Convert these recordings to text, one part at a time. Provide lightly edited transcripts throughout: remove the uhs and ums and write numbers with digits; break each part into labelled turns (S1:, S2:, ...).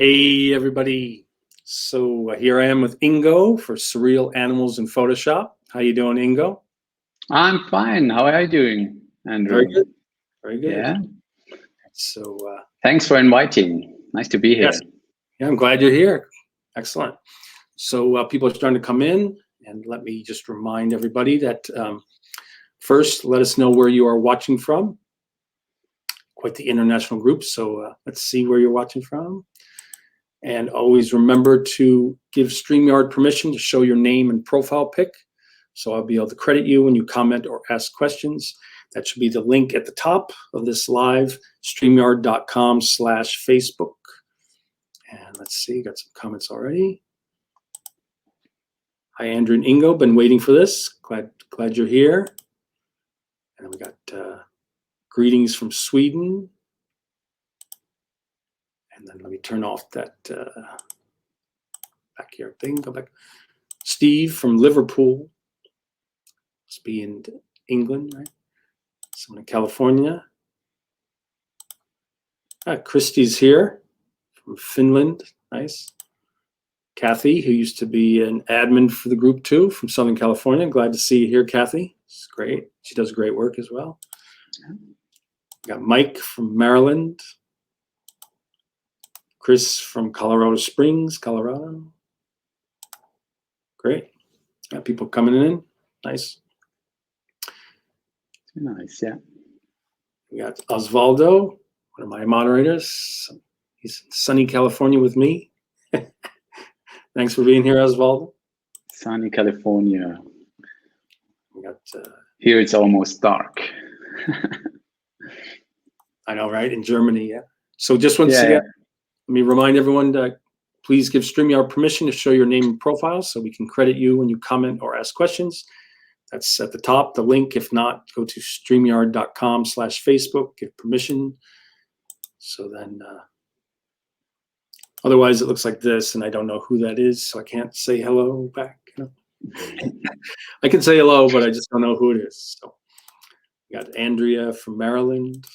S1: Hey everybody. So here I am with Ingo for Surreal Animals in Photoshop. How you doing, Ingo?
S2: I'm fine. How are you doing, Andrew?
S1: Very good. Very good.
S2: Yeah.
S1: So
S2: Thanks for inviting. Nice to be here.
S1: yes. Yeah, I'm glad you're here. Excellent. So people are starting to come in, and let me just remind everybody that first, let us know where you are watching from. Quite the international group. So let's see where you're watching from. And always remember to give StreamYard permission to show your name and profile pic. So I'll be able to credit you when you comment or ask questions. That should be the link at the top of this live, streamyard.com/Facebook. And let's see, got some comments already. Hi, Andrew and Ingo, been waiting for this. Glad you're here. And we got greetings from Sweden. And then let me turn off that back here thing, go back. Steve from Liverpool. Must be in England, right? Someone in California. Christy's here from Finland, nice. Kathy, who used to be an admin for the group too, from Southern California. Glad to see you here, Kathy. It's great. She does great work as well. Got Mike from Maryland. Chris from Colorado Springs, Colorado. Great. Got people coming in. Nice.
S2: Nice, yeah.
S1: We got Osvaldo, one of my moderators. He's in sunny California with me. Thanks for being here, Osvaldo.
S2: Sunny California.
S1: We got
S2: here it's almost dark.
S1: I know, right? In Germany, yeah. So just once again, let me remind everyone to please give StreamYard permission to show your name and profile so we can credit you when you comment or ask questions. That's at the top, the link. If not, go to streamyard.com/Facebook, give permission. So then, otherwise it looks like this, and I don't know who that is, so I can't say hello back. You know? I can say hello, but I just don't know who it is. So we got Andrea from Maryland.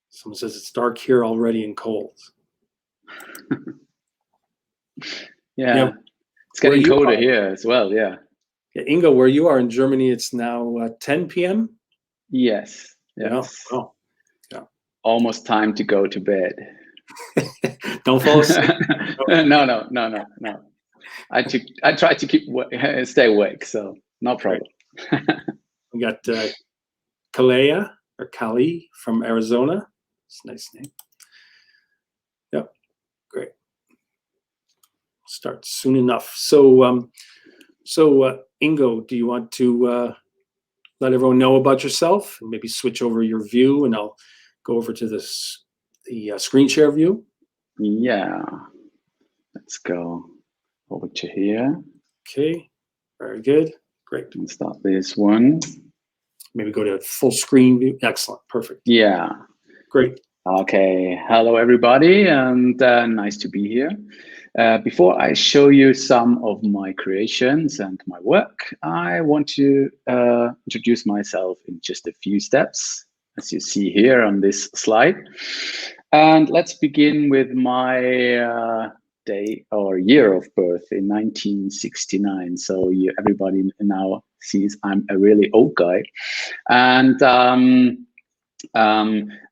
S1: Someone says it's dark here already and cold.
S2: Yeah, it's getting colder here as well, yeah.
S1: Ingo, where you are in Germany, it's now 10 p.m.?
S2: Yes.
S1: Yeah. Oh, yeah.
S2: Almost time to go to bed.
S1: Don't fall asleep.
S2: No. I try to stay awake, so no problem.
S1: We got Kalea or Kali from Arizona. It's a nice name. Yep, great. Start soon enough. So, Ingo, do you want to let everyone know about yourself and maybe switch over your view, and I'll go over to the screen share view?
S2: Yeah, let's go over to here.
S1: Okay, very good, great.
S2: Let's start this one.
S1: Maybe go to full screen view. Excellent, perfect.
S2: Yeah,
S1: great.
S2: Okay, hello everybody, and nice to be here. Before I show you some of my creations and my work, I want to introduce myself in just a few steps, as you see here on this slide. And let's begin with my day or year of birth in 1969. So everybody now sees I'm a really old guy. And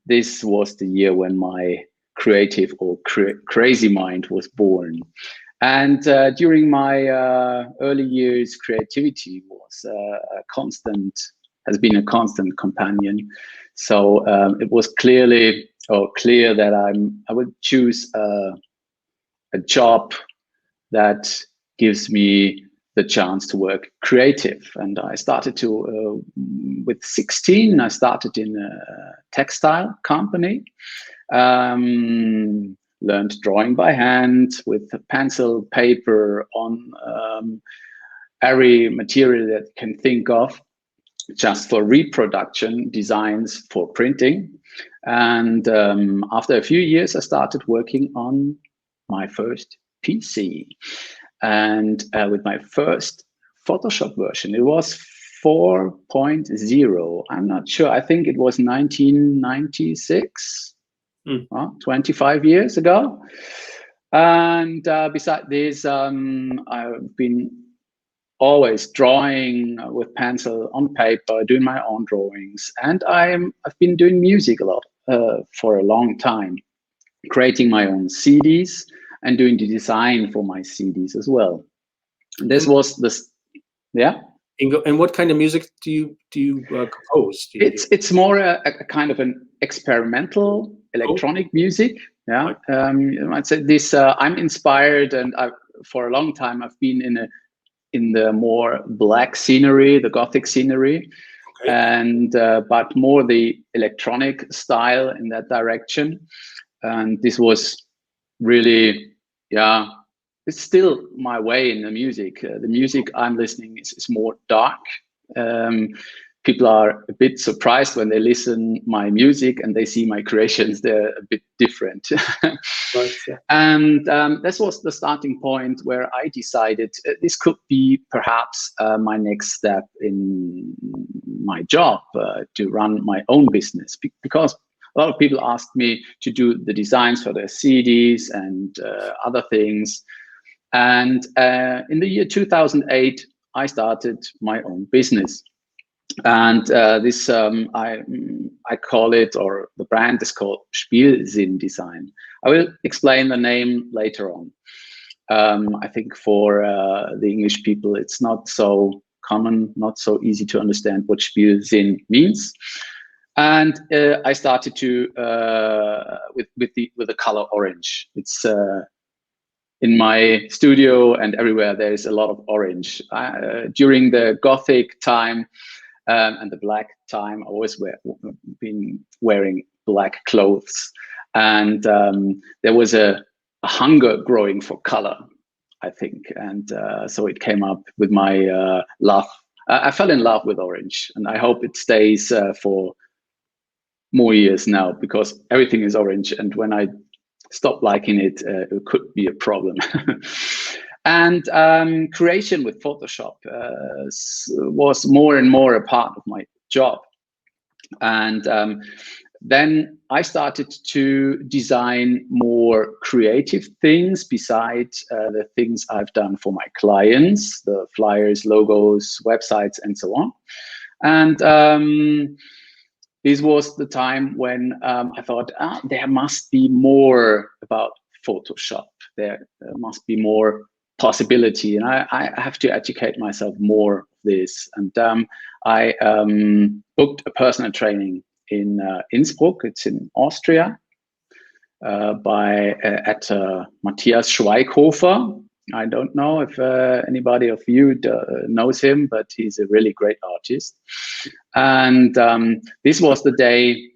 S2: this was the year when my creative or crazy mind was born. And during my early years, creativity was has been a constant companion. So it was clear that I would choose a job that gives me the chance to work creative. And I started to, with 16, I started in a textile company. Learned drawing by hand with pencil, paper, on every material that you can think of, just for reproduction, designs for printing. And after a few years, I started working on my first PC. And with my first Photoshop version, it was 4.0. I'm not sure. I think it was 1996, 25 years ago. And beside this, I've been always drawing with pencil on paper, doing my own drawings. And I've been doing music a lot for a long time, creating my own CDs and doing the design for my CDs as well. And this was this, yeah.
S1: Ingo, and what kind of music do you compose?
S2: It's more a kind of an experimental electronic music. Yeah, you might say this. I'm inspired, and for a long time I've been in the more black scenery, the Gothic scenery, and but more the electronic style in that direction. And this was really, yeah, it's still my way in the music. The music I'm listening is more dark. People are a bit surprised when they listen my music and they see my creations. They're a bit different.
S1: Right, yeah.
S2: And this was the starting point where I decided this could be perhaps my next step in my job, to run my own business, because a lot of people asked me to do the designs for their CDs and other things. And in the year 2008, I started my own business. And this, I call it, or the brand is called Spiel-Sinn Design. I will explain the name later on. I think for the English people, it's not so common, not so easy to understand what Spiel-Sinn means. And I started to with the color orange. It's in my studio and everywhere there is a lot of orange. During the Gothic time and the black time, I always been wearing black clothes, and there was a hunger growing for color, I think, and so it came up with my love. I fell in love with orange, and I hope it stays for more years now, because everything is orange, and when I stop liking it, it could be a problem. And creation with Photoshop was more and more a part of my job. And then I started to design more creative things besides the things I've done for my clients, the flyers, logos, websites, and so on. And this was the time when I thought, there must be more about Photoshop. There must be more possibility, and I have to educate myself more of this. And I booked a personal training in Innsbruck. It's in Austria, at Matthias Schweighofer. I don't know if anybody of you knows him, but he's a really great artist. And this was the day.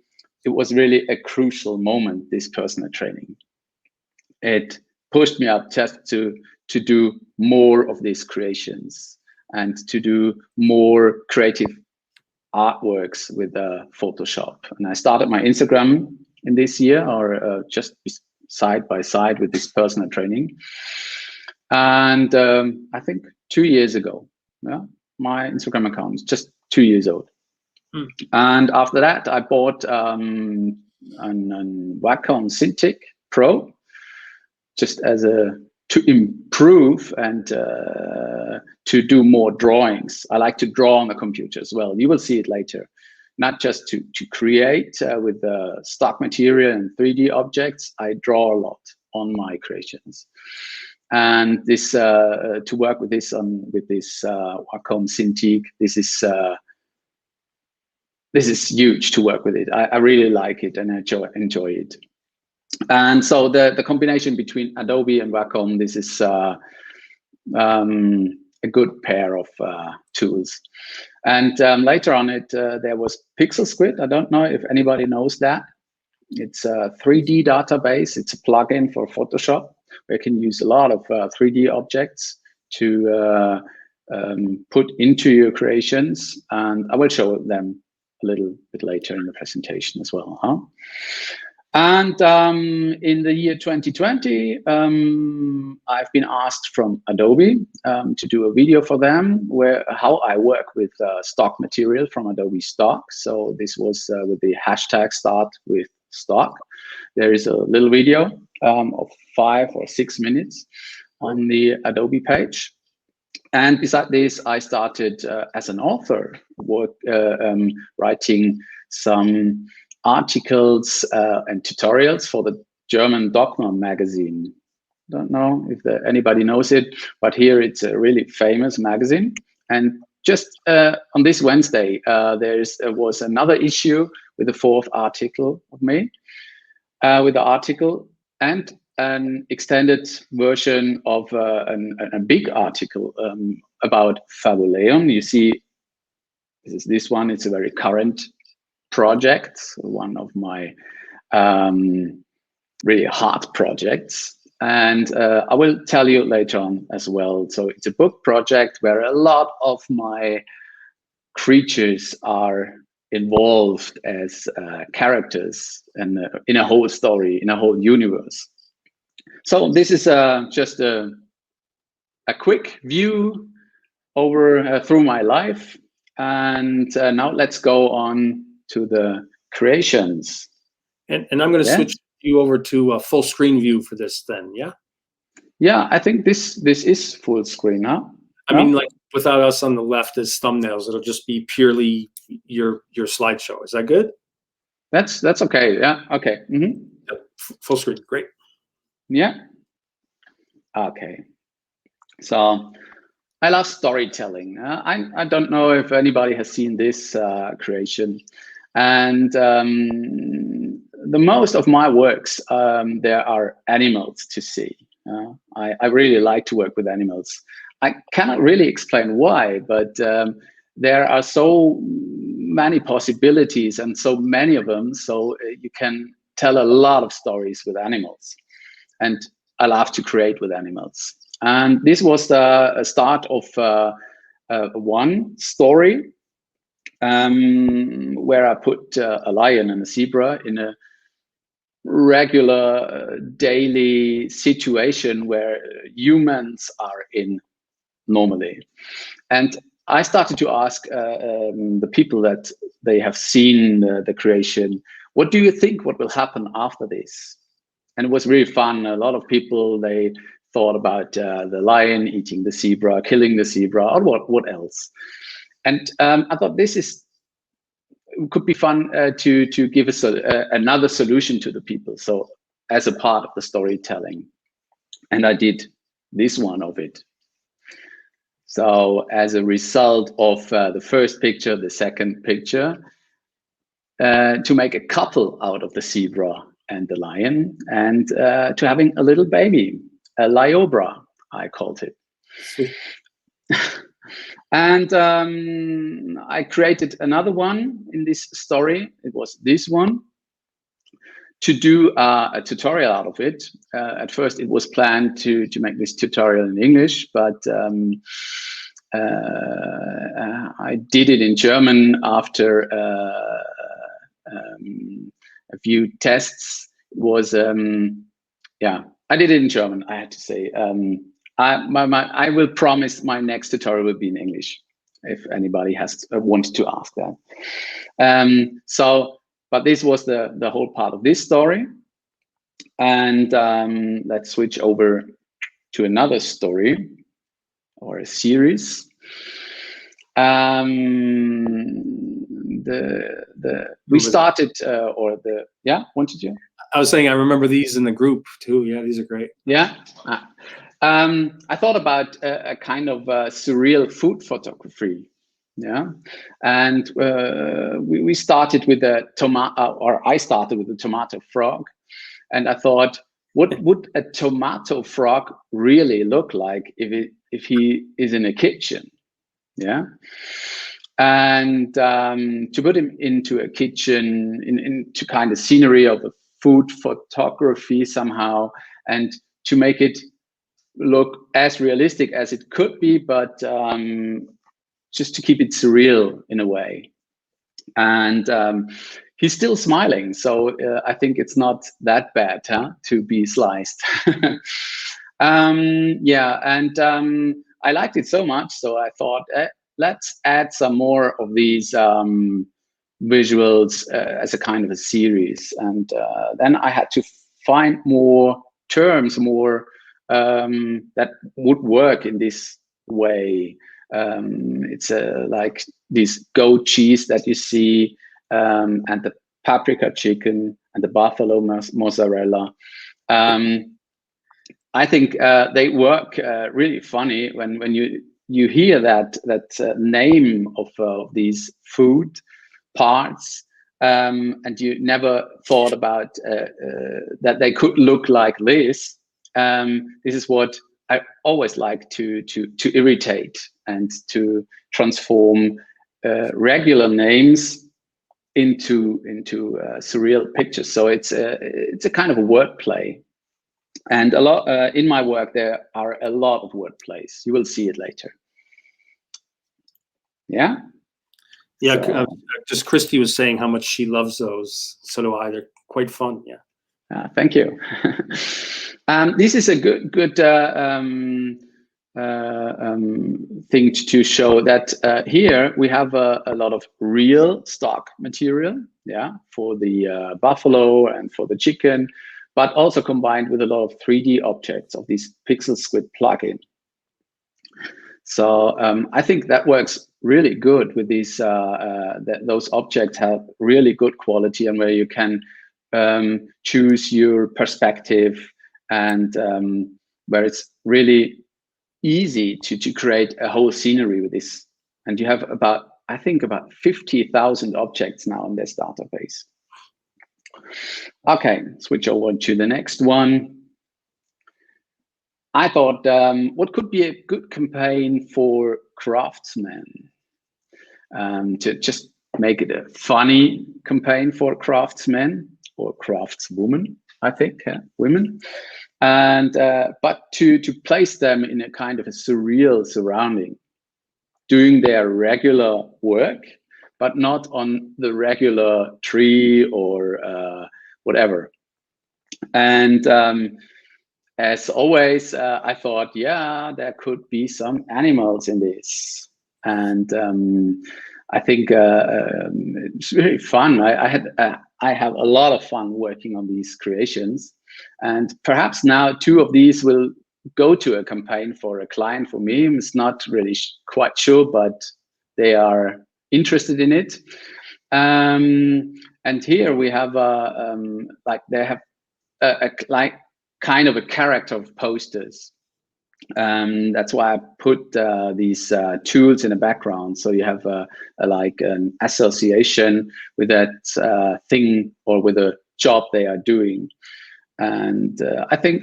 S2: It was really a crucial moment, this personal training. It pushed me up just to do more of these creations and to do more creative artworks with Photoshop. And I started my Instagram in this year, or just side by side with this personal training. And I think 2 years ago, yeah, my Instagram account is just 2 years old. And after that, I bought an Wacom Cintiq Pro, just as to improve and to do more drawings. I like to draw on the computer as well. You will see it later. Not just to create with the stock material and 3D objects. I draw a lot on my creations. And this to work with this Wacom Cintiq, this is huge to work with it. I really like it and I enjoy it. And so the combination between Adobe and Wacom, this is a good pair of tools. And later on, there was PixelSquid. I don't know if anybody knows that. It's a 3D database. It's a plugin for Photoshop where you can use a lot of 3D objects to put into your creations. And I will show them a little bit later in the presentation as well. And in the year 2020, I've been asked from Adobe to do a video for them how I work with stock material from Adobe Stock. So this was with the hashtag start with stock. There is a little video of 5 or 6 minutes on the Adobe page. And beside this, I started as an author, writing some articles and tutorials for the German Dogma magazine. Don't know if anybody knows it, but here it's a really famous magazine. And just on this Wednesday, there was another issue with the 4th article of me, with the article and an extended version of a big article about Fabulon. You see, this one. It's a very current project, one of my really hard projects. And I will tell you later on as well. So it's a book project where a lot of my creatures are involved as characters and in a whole story, in a whole universe. So this is just a quick view over through my life. And now let's go on to the creations.
S1: And I'm going to switch you over to a full screen view for this then, yeah?
S2: Yeah, I think this is full screen, huh?
S1: I mean, like without us on the left as thumbnails, it'll just be purely your slideshow. Is that good?
S2: That's okay. Yeah. Okay. Mm-hmm.
S1: Yep. Full screen. Great.
S2: Yeah. Okay. So I love storytelling. I don't know if anybody has seen this creation, and the most of my works there are animals to see. I really like to work with animals. I cannot really explain why, but there are so many possibilities and so many of them. So you can tell a lot of stories with animals, and I love to create with animals. And this was the start of one story where I put a lion and a zebra in a regular daily situation where humans are in normally. And I started to ask the people that they have seen the creation, what do you think what will happen after this? And it was really fun. A lot of people, they thought about the lion eating the zebra, killing the zebra, or what else. And I thought this could be fun to give us another solution to the people. So as a part of the storytelling, and I did this one of it. So as a result of the first picture, the second picture, to make a couple out of the zebra and the lion, and to having a little baby, a lyobra, I called it. And I created another one in this story. It was this one, to do a tutorial out of it. At first, it was planned to make this tutorial in English, but I did it in German after a few tests. It was, yeah, I did it in German, I had to say. I will promise my next tutorial will be in English, if anybody has wanted to ask that. But this was the whole part of this story. And let's switch over to another story or a series. We started, wanted you?
S1: I was saying I remember these in the group too. Yeah, these are great.
S2: Yeah. I thought about a kind of surreal food photography. Yeah, and we started with a tomato, or I started with a tomato frog, and I thought, what would a tomato frog really look like if he is in a kitchen? Yeah, and to put him into a kitchen, into kind of scenery of a food photography somehow, and to make it look as realistic as it could be, but just to keep it surreal in a way. And he's still smiling. So I think it's not that bad, huh, to be sliced. Yeah, and I liked it so much, so I thought, let's add some more of these visuals as a kind of a series. And then I had to find more terms, more that would work in this way. It's like this goat cheese that you see, and the paprika chicken and the buffalo mozzarella. I think they work really funny when you hear that name of these food parts, and you never thought about that they could look like this. This is what I always like to irritate and to transform regular names into surreal pictures. So it's a kind of a wordplay. And a lot in my work, there are a lot of wordplays. You will see it later. Yeah.
S1: Yeah. So, just Christy was saying how much she loves those. So do I. They're quite fun. Yeah.
S2: Thank you. This is a good thing to show that here we have a lot of real stock material. Yeah, for the buffalo and for the chicken, but also combined with a lot of 3D objects of this PixelSquid plugin. So I think that works really good with these. Those objects have really good quality, and where you can choose your perspective, and where it's really easy to create a whole scenery with this. And you have I think about 50,000 objects now in this database. Okay, switch over to the next one. I thought, what could be a good campaign for craftsmen? To just make it a funny campaign for craftsmen or craftswomen, I think, women. And but to place them in a kind of a surreal surrounding, doing their regular work, but not on the regular tree or whatever. And as always, I thought, yeah, there could be some animals in this. And I think it's really fun. I have a lot of fun working on these creations. And perhaps now 2 of these will go to a campaign for a client for me. It's not really quite sure, but they are interested in it. And here we have like they have like kind of a character of posters. That's why I put these tools in the background. So you have like an association with that thing or with a job they are doing. And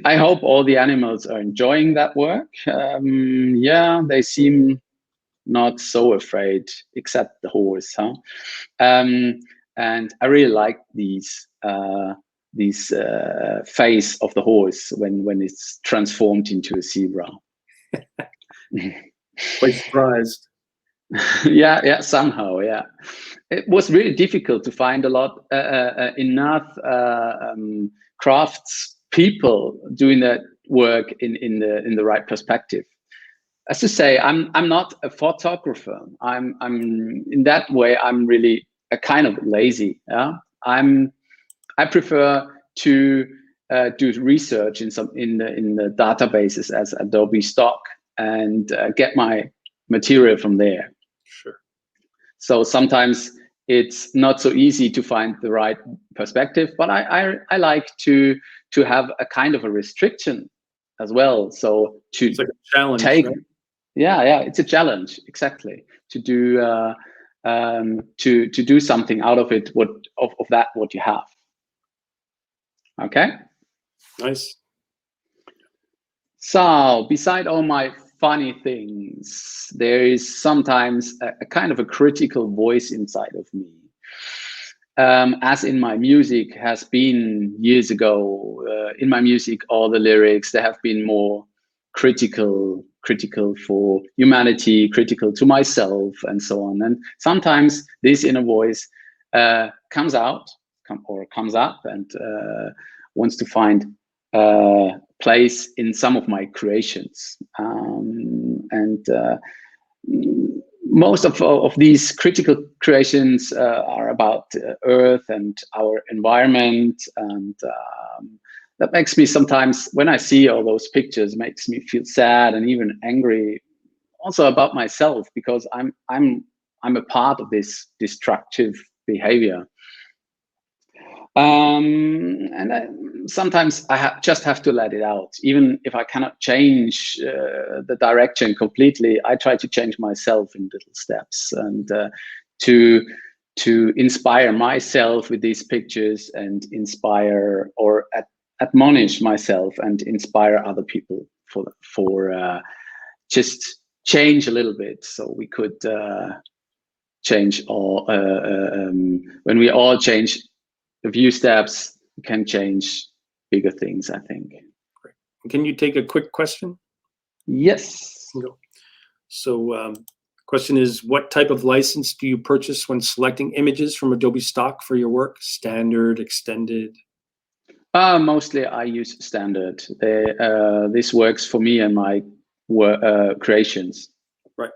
S2: I hope all the animals are enjoying that work. Yeah, they seem not so afraid, except the horse, huh? And I really like these face of the horse when it's transformed into a zebra.
S1: Quite surprised.
S2: Yeah, somehow, yeah. It was really difficult to find enough crafts people doing that work in the right perspective. As to say, I'm not a photographer. I'm in that way. I'm really a kind of lazy. Yeah, I prefer to do research in the databases as Adobe Stock and get my material from there.
S1: Sure.
S2: So sometimes it's not so easy to find the right perspective, but I like to have a kind of a restriction as well. So
S1: it's like a challenge. Right?
S2: Yeah, it's a challenge, exactly, to do to do something out of it. What you have. Okay.
S1: Nice.
S2: So beside all my funny things, there is sometimes a kind of a critical voice inside of me. As in my music has been years ago, in my music, all the lyrics, they have been more critical for humanity, critical to myself, and so on. And sometimes this inner voice comes up and wants to find place in some of my creations. Most of these critical creations are about Earth and our environment, and that makes me sometimes, when I see all those pictures, makes me feel sad and even angry, also about myself, because I'm a part of this destructive behavior. Sometimes I just have to let it out. Even if I cannot change the direction completely, I try to change myself in little steps, and to inspire myself with these pictures, and inspire or admonish myself and inspire other people for just change a little bit, so we could change all. When we all change a few steps, we can change bigger things, I think.
S1: Great. Can you take a quick question?
S2: Yes.
S1: So question is, what type of license do you purchase when selecting images from Adobe Stock for your work? Standard, extended?
S2: Mostly I use standard. This works for me and my creations.
S1: Right.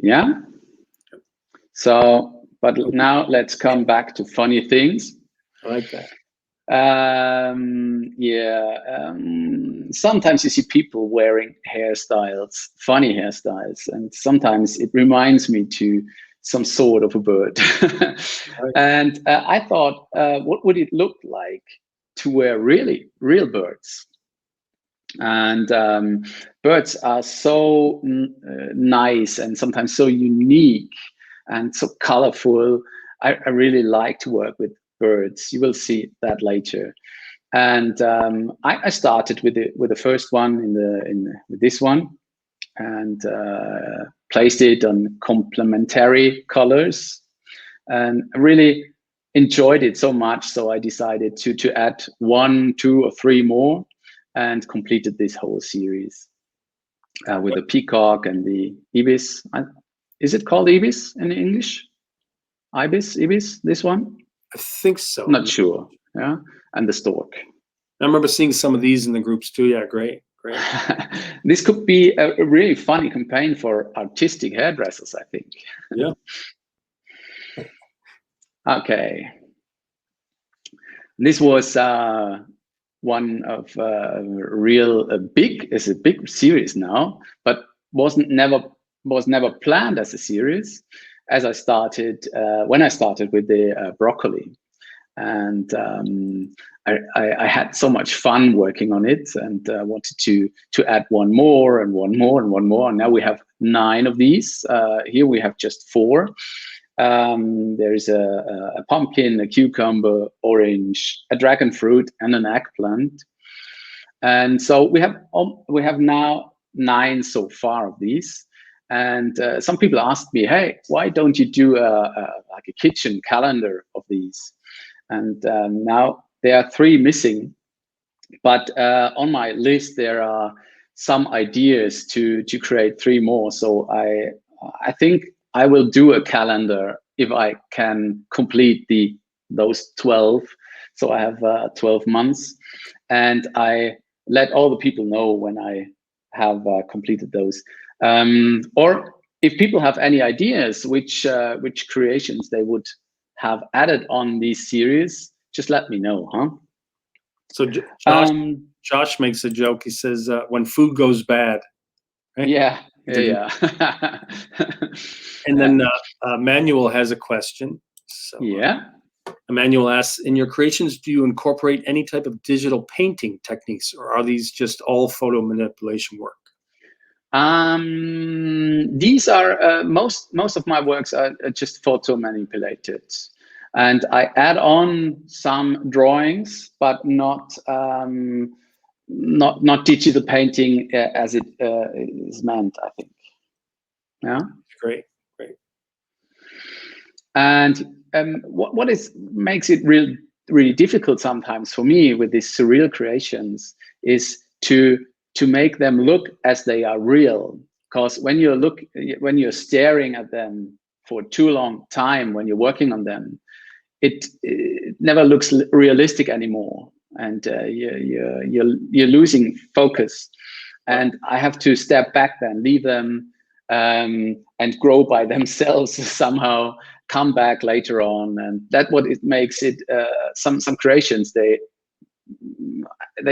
S2: Yeah. So, but now let's come back to funny things.
S1: I like that.
S2: Sometimes you see people wearing hairstyles, funny hairstyles, and sometimes it reminds me to some sort of a bird.
S1: Right.
S2: And I thought, what would it look like to wear real birds? And birds are so nice and sometimes so unique and so colorful. I really like to work with birds. You will see that later. And I started with the first one with this one, and placed it on complementary colors, and I really enjoyed it so much. So I decided to add 1, 2, or 3 more, and completed this whole series with the peacock and the ibis. Is it called ibis in English? Ibis, this one?
S1: I think so.
S2: Not sure. Yeah, and the stork.
S1: I remember seeing some of these in the groups too. Yeah, great.
S2: This could be a really funny campaign for artistic hairdressers, I think.
S1: Yeah.
S2: Okay. This was one of it's a big series now, but was never planned as a series. As I started, when I started with the broccoli, and I had so much fun working on it, and wanted to add 1 more and 1 more and 1 more. And now we have 9 of these. Here we have just 4. There is a pumpkin, a cucumber, orange, a dragon fruit, and an eggplant. And so we have now 9 so far of these. And some people asked me, hey, why don't you do like a kitchen calendar of these? And now there are 3 missing, but on my list there are some ideas to create 3 more. So I think I will do a calendar if I can complete those 12. So I have 12 months, and I let all the people know when I have completed those. Or if people have any ideas which creations they would have added on these series, just let me know, huh?
S1: So Josh makes a joke. He says, when food goes bad. Right?
S2: Yeah.
S1: And then Manuel has a question. So,
S2: yeah.
S1: Emmanuel asks, in your creations, do you incorporate any type of digital painting techniques, or are these just all photo manipulation work?
S2: These are most of my works are just photo manipulated, and I add on some drawings, but not digital painting as it is meant, I think. Yeah.
S1: Great.
S2: And what makes it really difficult sometimes for me with these surreal creations is to make them look as they are real. Because when you're staring at them for too long time when you're working on them, it never looks realistic anymore, and you're losing focus. And I have to step back then, leave them, and grow by themselves somehow, come back later on. And that's what it makes it, some creations, they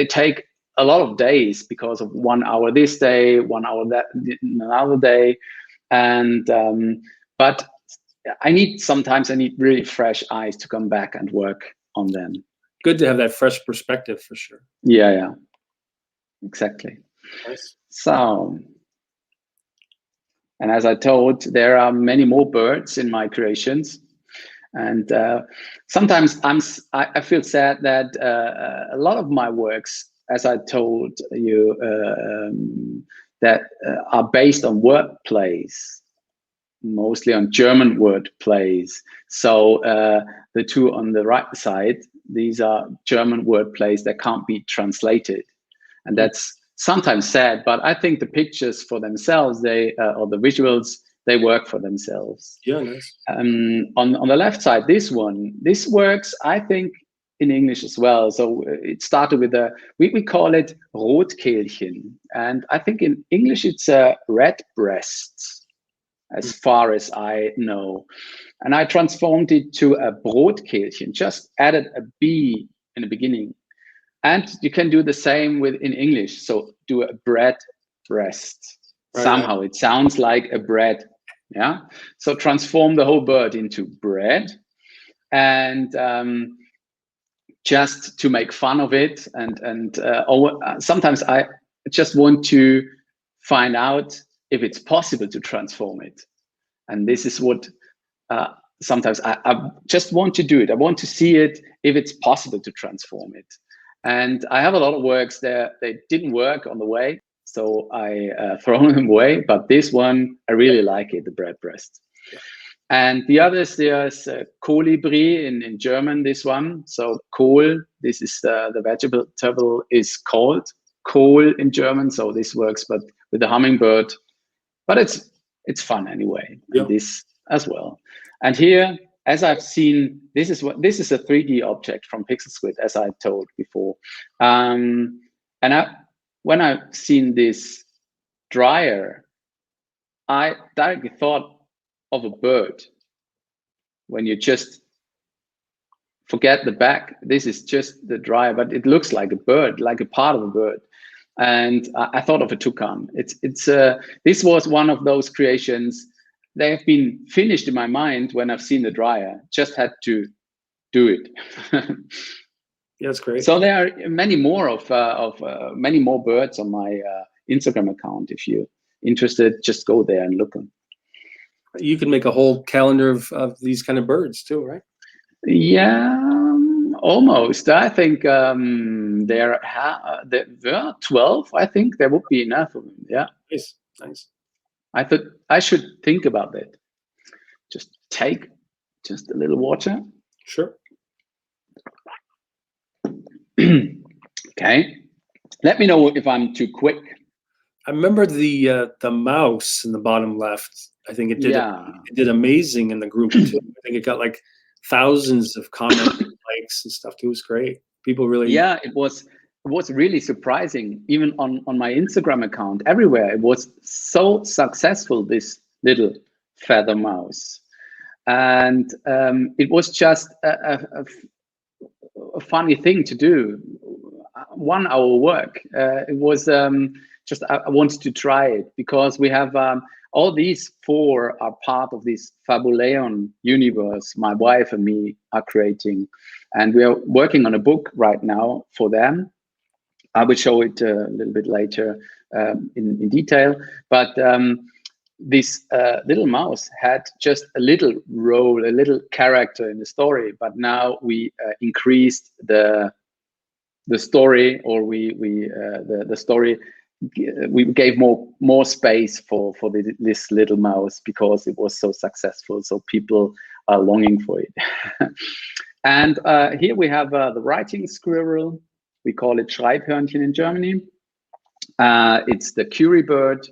S2: take a lot of days because of 1 hour this day, 1 hour that another day. And but sometimes I need really fresh eyes to come back and work on them.
S1: Good to have that fresh perspective, for sure.
S2: Yeah, exactly.
S1: Nice.
S2: So, and as I told, there are many more birds in my creations. And sometimes I feel sad that a lot of my works, as I told you, that are based on wordplays, mostly on German wordplays. So the two on the right side, these are German wordplays that can't be translated. And that's sometimes sad, but I think the pictures for themselves, or the visuals, they work for themselves.
S1: Yeah, nice.
S2: On the left side, this works, I think, in English as well. So it started with we call it Rotkehlchen. And I think in English it's a red breast, as far as I know. And I transformed it to a Brotkehlchen, just added a B in the beginning. And you can do the same in English. So do a bread breast. Right. Somehow it sounds like a bread. Yeah. So transform the whole bird into bread, and just to make fun of it. And sometimes I just want to find out if it's possible to transform it. And this is what sometimes I just want to do it. I want to see it, if it's possible to transform it. And I have a lot of works there, they didn't work on the way, so I thrown them away. But this one, I really like it, the bread breast. Yeah. And the others, there's Kolibri in German, this one. So Kohl, this is the vegetable is called Kohl in German. So this works, but with the hummingbird. But it's fun anyway. Yeah. And this as well. And here, as I've seen, this is a 3D object from PixelSquid, as I told before. And when I've seen this dryer, I directly thought of a bird. When you just forget the back, this is just the dryer, but it looks like a bird, like a part of a bird. And I thought of a toucan. This was one of those creations. They have been finished in my mind when I've seen the dryer. Just had to do it.
S1: Yeah, that's great.
S2: So there are many more many more birds on my Instagram account. If you're interested, just go there and look.
S1: You can make a whole calendar of these kind of birds too, right?
S2: Yeah, almost. I think there are 12. I think there would be enough of them. Yeah.
S1: Nice, nice.
S2: I thought I should think about that. Just take just a little water.
S1: Sure.
S2: Okay. Let me know if I'm too quick.
S1: I remember the mouse in the bottom left. I think it did amazing in the group too. I think it got like thousands of comments, and likes and stuff too. It was great. People really.
S2: Yeah, it was really surprising. Even on my Instagram account, everywhere it was so successful. This little feather mouse, and it was just a funny thing to do. 1 hour work. It was just I wanted to try it because we have all these 4 are part of this Fabulon universe my wife and me are creating, and we are working on a book right now for them. I will show it a little bit later in detail, but this little mouse had just a little role, a little character in the story, but now we increased the story, or the story. We gave more space for this little mouse because it was so successful. So people are longing for it. And here we have the writing squirrel. We call it Schreibhörnchen in Germany. It's the Curie bird,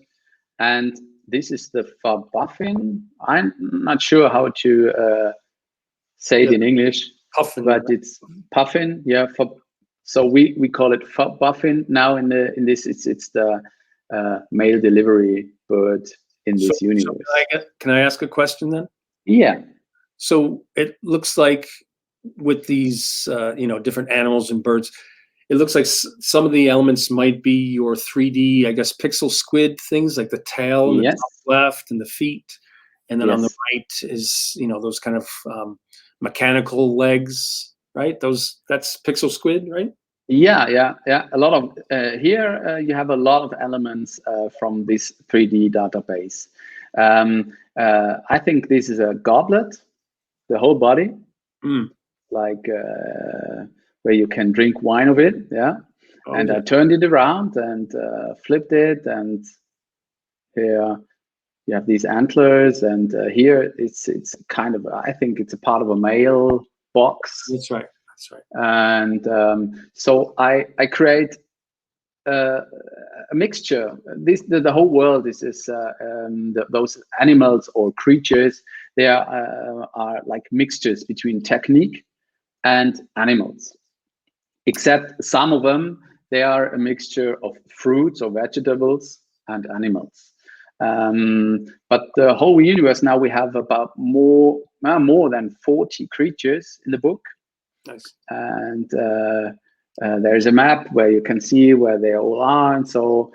S2: and this is the Fabulon. I'm not sure how to say it in English,
S1: Puffin,
S2: but it's puffin. Yeah, so we call it Fabulon now. In this, it's the mail delivery bird in this universe.
S1: So can I ask a question then?
S2: Yeah.
S1: So it looks like with these different animals and birds, it looks like some of the elements might be your 3D, I guess, PixelSquid things, like the tail and the top left and the feet, and then on the right is those kind of mechanical legs, right? That's PixelSquid, right?
S2: Yeah. A lot of here you have a lot of elements from this 3D database. I think this is a goblet, the whole body, like where you can drink wine of it. Yeah. Oh, and I turned it around and flipped it, and here you have these antlers, and here it's kind of, I think it's a part of a mail box.
S1: That's right.
S2: And so I create a mixture. The whole world is those animals or creatures. They are like mixtures between technique and animals. Except some of them, they are a mixture of fruits or vegetables and animals. But the whole universe now, we have about more than 40 creatures in the book.
S1: Nice.
S2: And there's a map where you can see where they all are. And so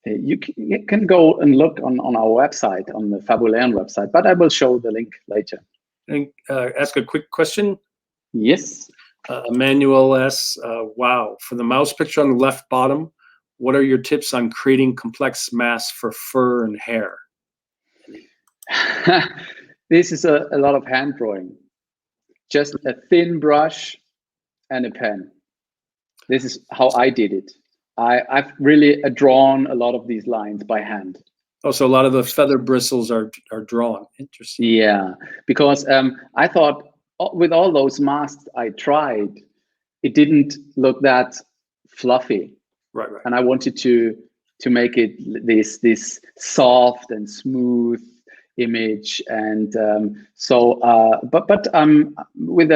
S2: you can go and look on our website, on the Fabulon website, but I will show the link later.
S1: And ask a quick question.
S2: Yes.
S1: Emmanuel asks, wow, for the mouse picture on the left bottom, what are your tips on creating complex masks for fur and hair?
S2: This is a lot of hand drawing. Just a thin brush and a pen. This is how I did it. I've really drawn a lot of these lines by hand.
S1: Oh, so a lot of the feather bristles are drawn. Interesting.
S2: Yeah, because I thought with all those masks I tried, it didn't look that fluffy.
S1: Right.
S2: And I wanted to make it this soft and smooth image, and but with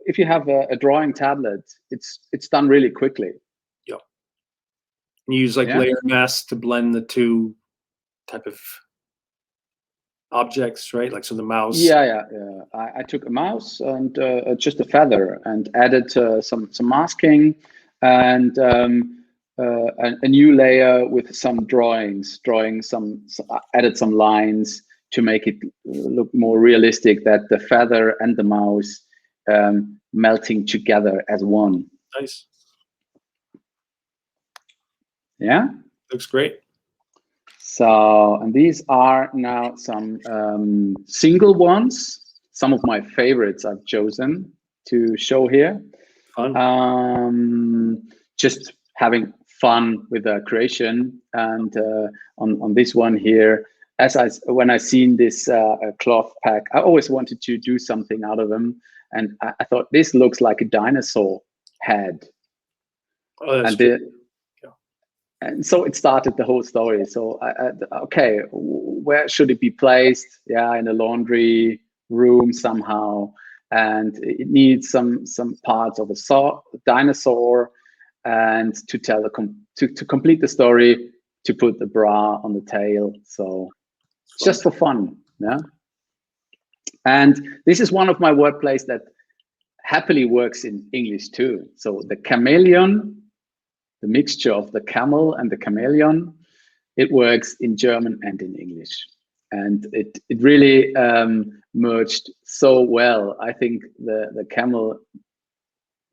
S2: if you have a drawing tablet, it's done really quickly.
S1: Yeah. You use layer masks to blend the two type of objects, right? Like, so the mouse.
S2: Yeah. I took a mouse and just a feather and added some masking and a new layer with some drawings, added some lines to make it look more realistic, that the feather and the mouse melting together as one.
S1: Nice.
S2: Yeah.
S1: Looks great.
S2: So, and these are now some single ones, some of my favorites I've chosen to show here.
S1: Fun.
S2: Just having fun with the creation. And on this one here, when I seen this cloth pack, I always wanted to do something out of them. And I thought, this looks like a dinosaur head.
S1: Oh, that's true.
S2: And so it started the whole story. So okay, where should it be placed? Yeah, in a laundry room somehow, and it needs some parts of a dinosaur, and to tell to complete the story, to put the bra on the tail. So just for fun, yeah. And this is one of my wordplays that happily works in English too. So the chameleon. The mixture of the camel and the chameleon, it works in German and in English. And it really merged so well. I think the camel,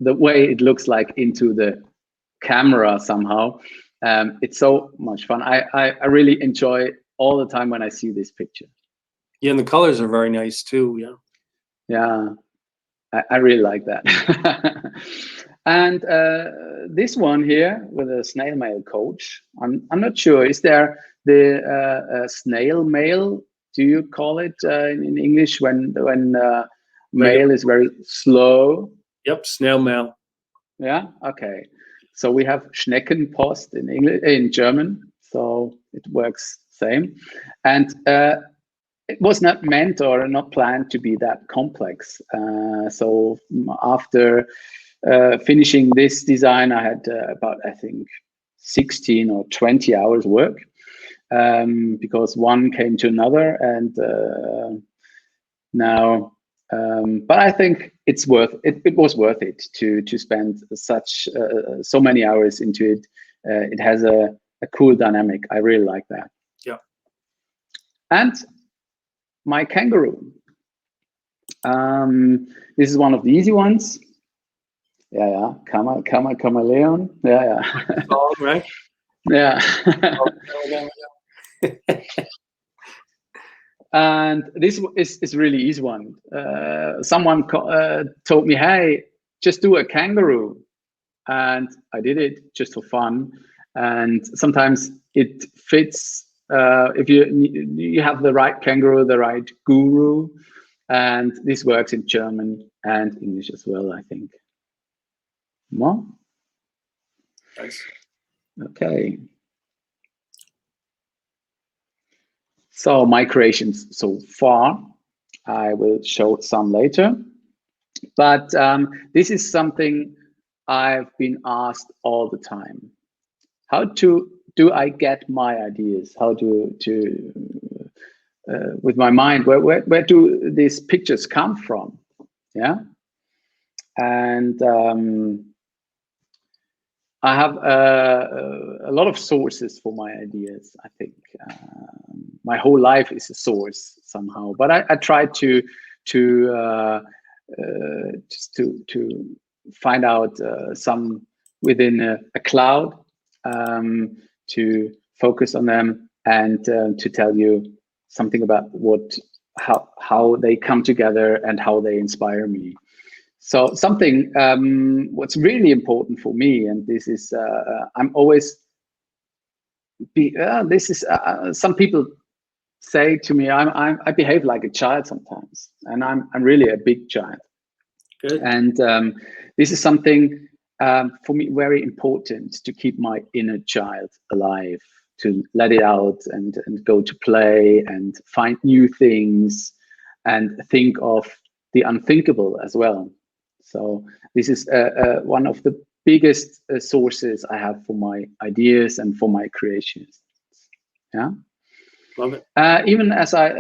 S2: the way it looks like into the camera somehow, it's so much fun. I really enjoy all the time when I see this picture.
S1: Yeah, and the colors are very nice too, yeah.
S2: Yeah, I really like that. And this one here with a snail mail coach, I'm not sure, is there the snail mail, do you call it in English when mail is very slow?
S1: Yep, snail mail.
S2: Yeah, okay. So we have Schneckenpost in English, in German, so it works same. And it was not meant or not planned to be that complex. So after finishing this design, I had about, I think, 16 or 20 hours work, because one came to another, and now, but I think it's worth it. It was worth it to spend such so many hours into it. It has a cool dynamic. I really like that.
S1: Yeah.
S2: And my kangaroo. This is one of the easy ones. Yeah, chameleon. Yeah.
S1: All right.
S2: Yeah. And this is really easy one. Someone told me, hey, just do a kangaroo. And I did it just for fun. And sometimes it fits if you have the right kangaroo, the right guru. And this works in German and English as well, I think. More?
S1: Nice.
S2: Okay. So my creations so far, I will show some later. But this is something I've been asked all the time. How do I get my ideas? How with my mind, where do these pictures come from? Yeah. And I have a lot of sources for my ideas, I think. My whole life is a source somehow, but I try to just to find out some within a cloud, to focus on them, and to tell you something about how they come together and how they inspire me. So something what's really important for me, and this is I'm always this is some people say to me I behave like a child sometimes, and I'm really a big child.
S1: Good.
S2: And this is something for me very important, to keep my inner child alive, to let it out and go to play and find new things and think of the unthinkable as well. So this is one of the biggest sources I have for my ideas and for my creations. Yeah.
S1: Love it.
S2: Even as I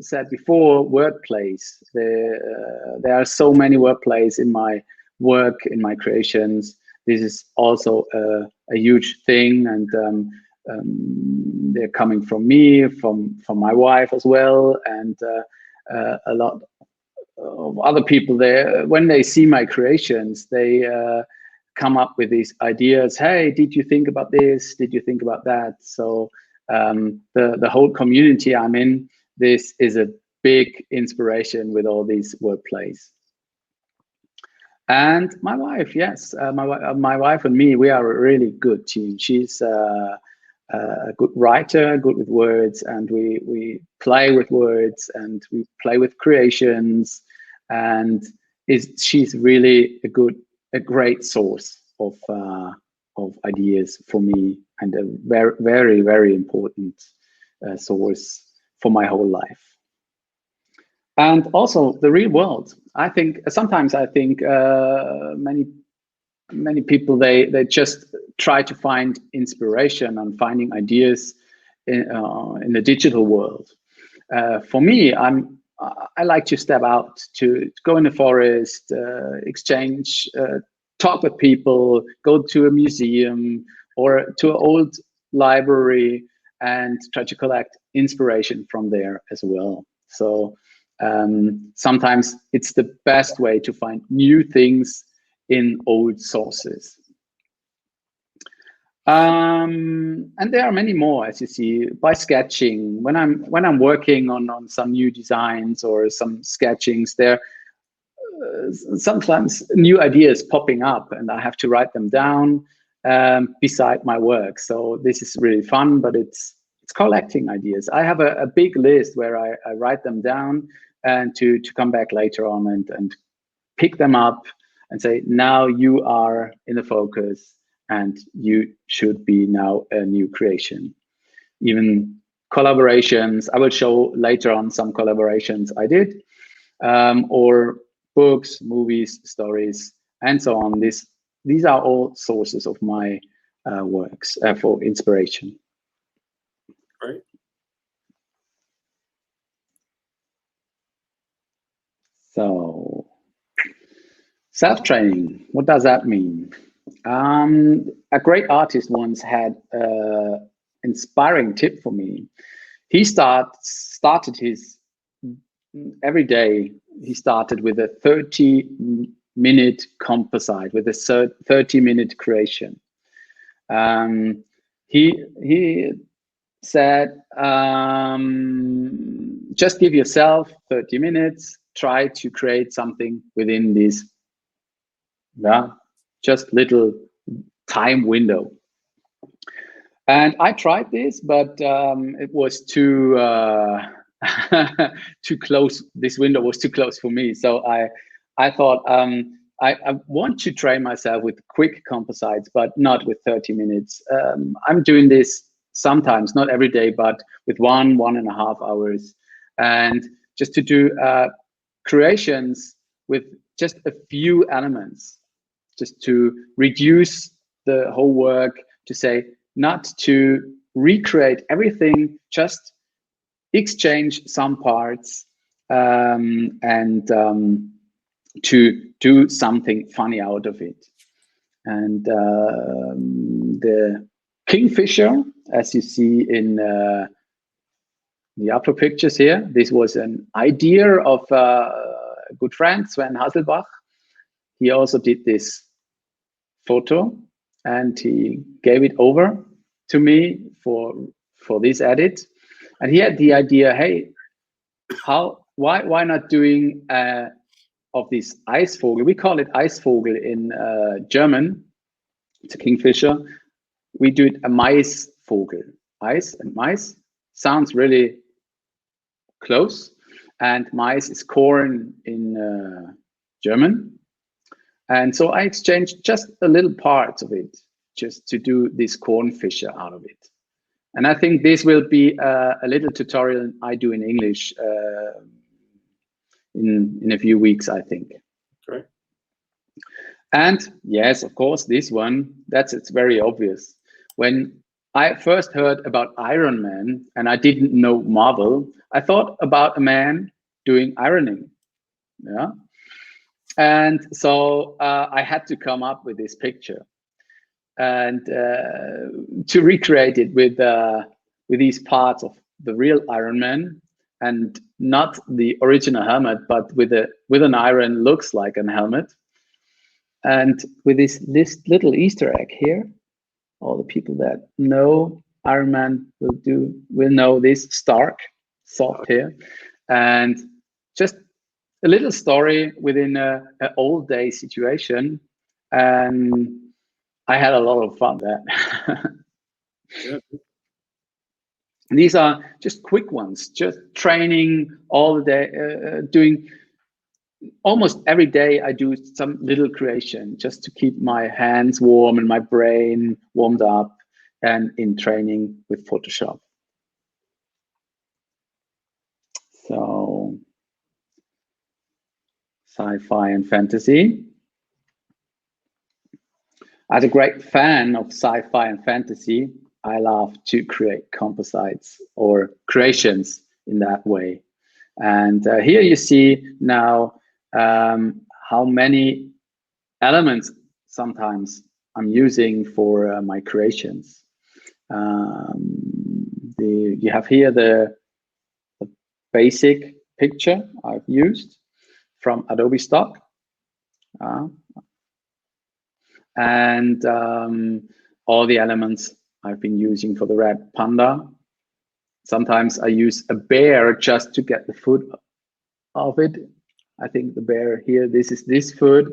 S2: said before, wordplays. There are so many wordplays in my work, in my creations. This is also a huge thing, and they're coming from me, from my wife as well, and a lot of other people. There, when they see my creations, they come up with these ideas. Hey, did you think about this? Did you think about that? So the whole community I'm in, this is a big inspiration with all these wordplays. And my wife, yes, my wife and me, we are a really good team. She's a good writer, good with words, and we play with words, and we play with creations, and she's really a great source of ideas for me, and a very, very, very important source for my whole life. And also the real world. I think sometimes many people, they just try to find inspiration and finding ideas in the digital world. For me, I like to step out, to go in the forest, exchange, talk with people, go to a museum or to an old library, and try to collect inspiration from there as well. So sometimes it's the best way to find new things in old sources. And there are many more, as you see, by sketching. When I'm working on some new designs or some sketchings, there sometimes new ideas popping up, and I have to write them down beside my work. So this is really fun, but it's collecting ideas. I have a big list where I write them down, and to come back later on and pick them up and say, now you are in the focus, and you should be now a new creation. even collaborations. I will show later on some collaborations I did, or books, movies, stories, and so on. These are all sources of my works for inspiration.
S1: Right.
S2: So, self-training, what does that mean? A great artist once had an inspiring tip for me. He started his every day. He started with a 30-minute composite, with a 30-minute creation. He said, just give yourself 30 minutes, try to create something within this, just little time window. And I tried this, but it was too too close. This window was too close for me. So I thought I want to train myself with quick composites, but not with 30 minutes. I'm doing this sometimes, not every day, but with 1.5 hours, and just to do creations with just a few elements, just to reduce the whole work, to say not to recreate everything, just exchange some parts, and to do something funny out of it. And the kingfisher, as you see in the upper pictures here, this was an idea of a good friend, Sven Hasselbach. He also did this photo, and he gave it over to me for this edit. And he had the idea, hey, why not doing of this Eisvogel? We call it Eisvogel in German. It's a kingfisher. We do it a Maisvogel. Eis and Mais sounds really close, and Mais is corn in German. And so I exchanged just a little part of it, just to do this cornfisher out of it. And I think this will be a little tutorial I do in English in a few weeks, I think.
S1: Great.
S2: And yes, of course, this one, it's very obvious. When I first heard about Iron Man and I didn't know Marvel, I thought about a man doing ironing. Yeah. And so I had to come up with this picture, and to recreate it with these parts of the real Iron Man, and not the original helmet, but with an iron looks like an helmet. And with this little Easter egg here, all the people that know Iron Man will know this Stark soft here, and just a little story within an old day situation, and I had a lot of fun there.
S1: Yeah.
S2: These are just quick ones, just training all the day, doing almost every day. I do some little creation just to keep my hands warm and my brain warmed up, and in training with Photoshop. So, sci-fi and fantasy. As a great fan of sci-fi and fantasy, I love to create composites or creations in that way. And here you see now how many elements sometimes I'm using for my creations. You have here the basic picture I've used from Adobe Stock. And all the elements I've been using for the red panda. Sometimes I use a bear just to get the foot of it. I think the bear here, this is this foot,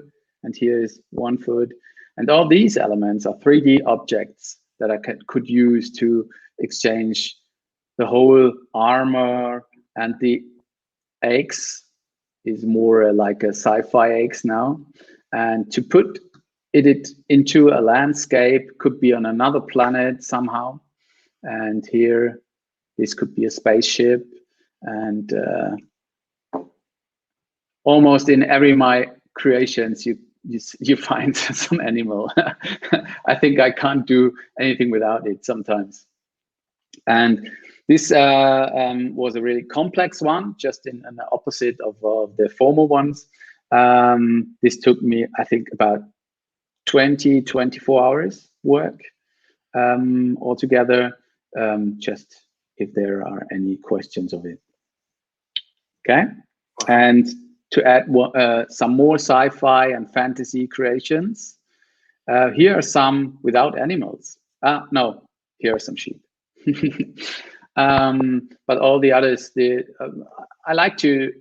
S2: and here is one foot. And all these elements are 3D objects that I could use to exchange the whole armor, and the eggs is more like a sci-fi eggs now. And to put it into a landscape, could be on another planet somehow. And here, this could be a spaceship. And almost in every my creations, you find some animal. I think I can't do anything without it sometimes. And this was a really complex one, just in the opposite of the former ones. This took me, I think, about 24 hours work altogether, just if there are any questions of it. Okay. And to add some more sci-fi and fantasy creations, here are some without animals. No, here are some sheep. But all the others, I like to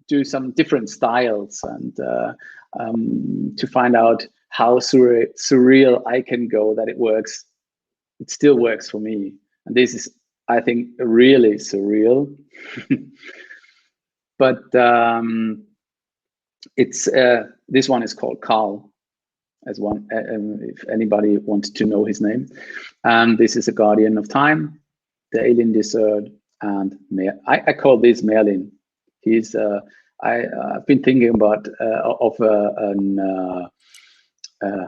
S2: do some different styles and to find out how surreal I can go, that it works. It still works for me. And this is, I think, really surreal. But it's this one is called Carl, as one, if anybody wants to know his name. This is a guardian of time, the alien desert, and I call this Merlin. He's I've been thinking about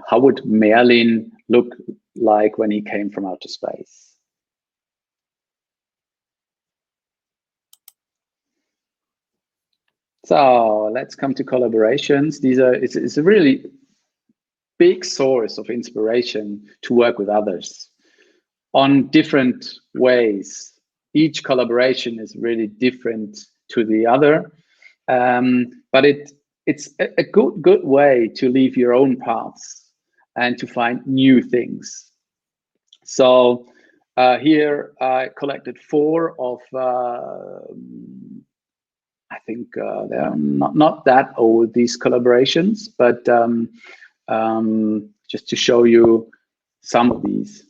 S2: how would Merlin look like when he came from outer space. So let's come to collaborations. It's a really big source of inspiration to work with others on different ways. Each collaboration is really different to the other, but it's a good way to leave your own paths and to find new things. So here I collected 4 of I think they're not that old, these collaborations, but just to show you some of these.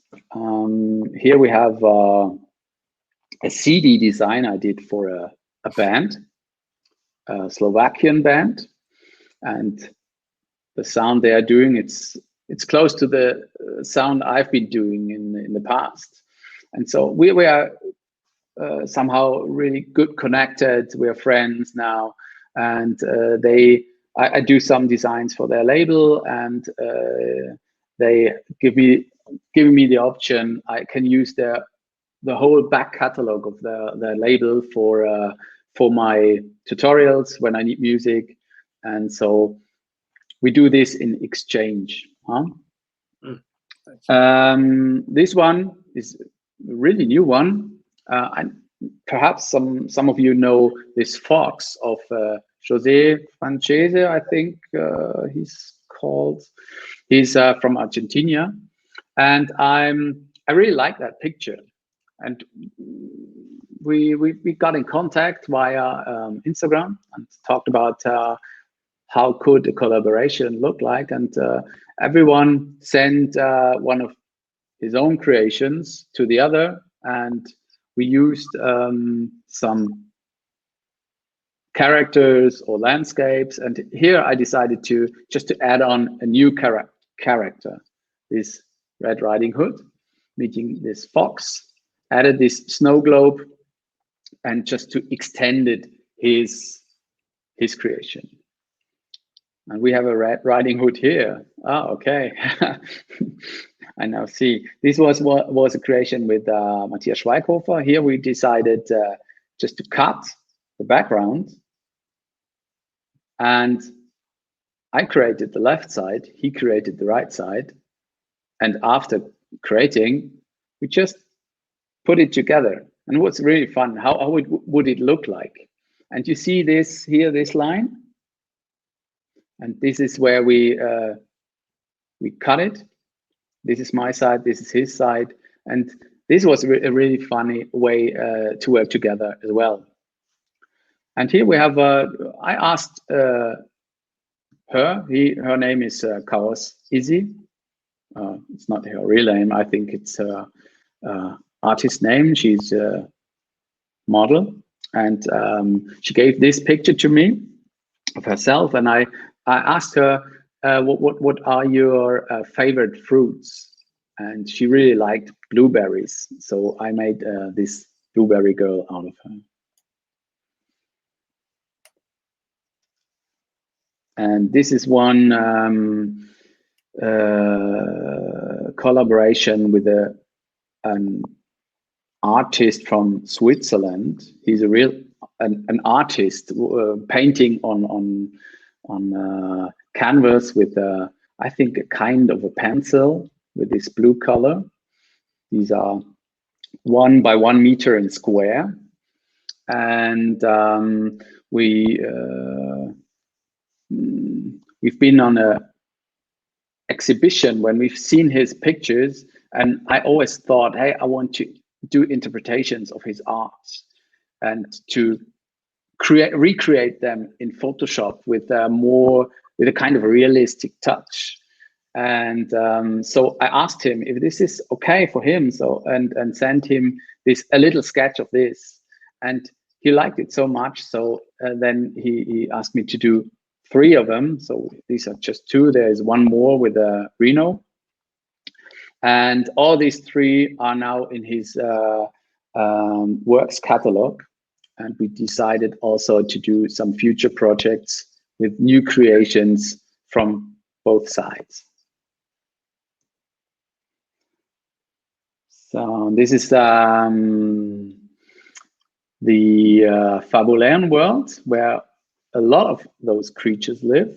S2: Here we have a CD design I did for a band, a Slovakian band, and the sound they are doing, it's close to the sound I've been doing in the past. And so we are somehow really good connected. We're friends now, and I do some designs for their label, and they give me the option. I can use the whole back catalog of the label for my tutorials when I need music, and so we do this in exchange. Huh? This one is a really new one. And perhaps some of you know this fox of José Francese, I think he's called. He's from Argentina, and I really like that picture. And we got in contact via Instagram and talked about how could a collaboration look like, and everyone sent one of his own creations to the other, and we used some characters or landscapes. And here I decided to add on a new character, this Red Riding Hood meeting this fox, added this snow globe, and just to extended his creation. And we have a Red Riding Hood here. Oh, okay. I now see. This was a creation with Matthias Schweighofer. Here we decided just to cut the background. And I created the left side, he created the right side. And after creating, we just put it together. And what's really fun, how would it look like? And you see this here, this line? And this is where we cut it. This is my side, this is his side. And this was a really funny way to work together as well. And here we have, I asked her name is Chaos Izzy. It's not her real name, I think it's her artist name. She's a model. And she gave this picture to me of herself. And I asked her, what are your favorite fruits? And she really liked blueberries. So I made this blueberry girl out of her. And this is one collaboration with an artist from Switzerland. He's a real an artist painting on canvas with I think a kind of a pencil with this blue color. These are 1 by 1 meter in square, and we've been on a exhibition when we've seen his pictures, and I always thought, hey, I want to do interpretations of his art and to recreate them in Photoshop with with a kind of a realistic touch. And so I asked him if this is okay for him, so and sent him a little sketch of this, and he liked it so much. So then he asked me to do 3 of them. So these are just 2. There's 1 more with a Reno, and all these 3 are now in his works catalog. And we decided also to do some future projects with new creations from both sides. So this is the Fabulon world, where a lot of those creatures live.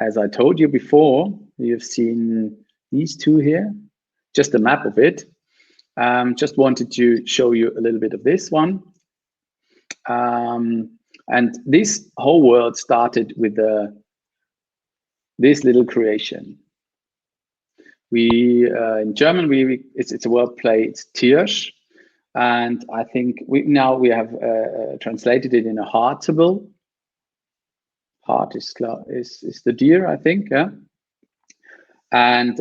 S2: As I told you before, you've seen these 2 here, just a map of it. Just wanted to show you a little bit of this one. And this whole world started with this little creation. In German, it's a wordplay, it's Tiersch, and I think we have translated it in a heartable. Heart is the deer, I think, yeah. And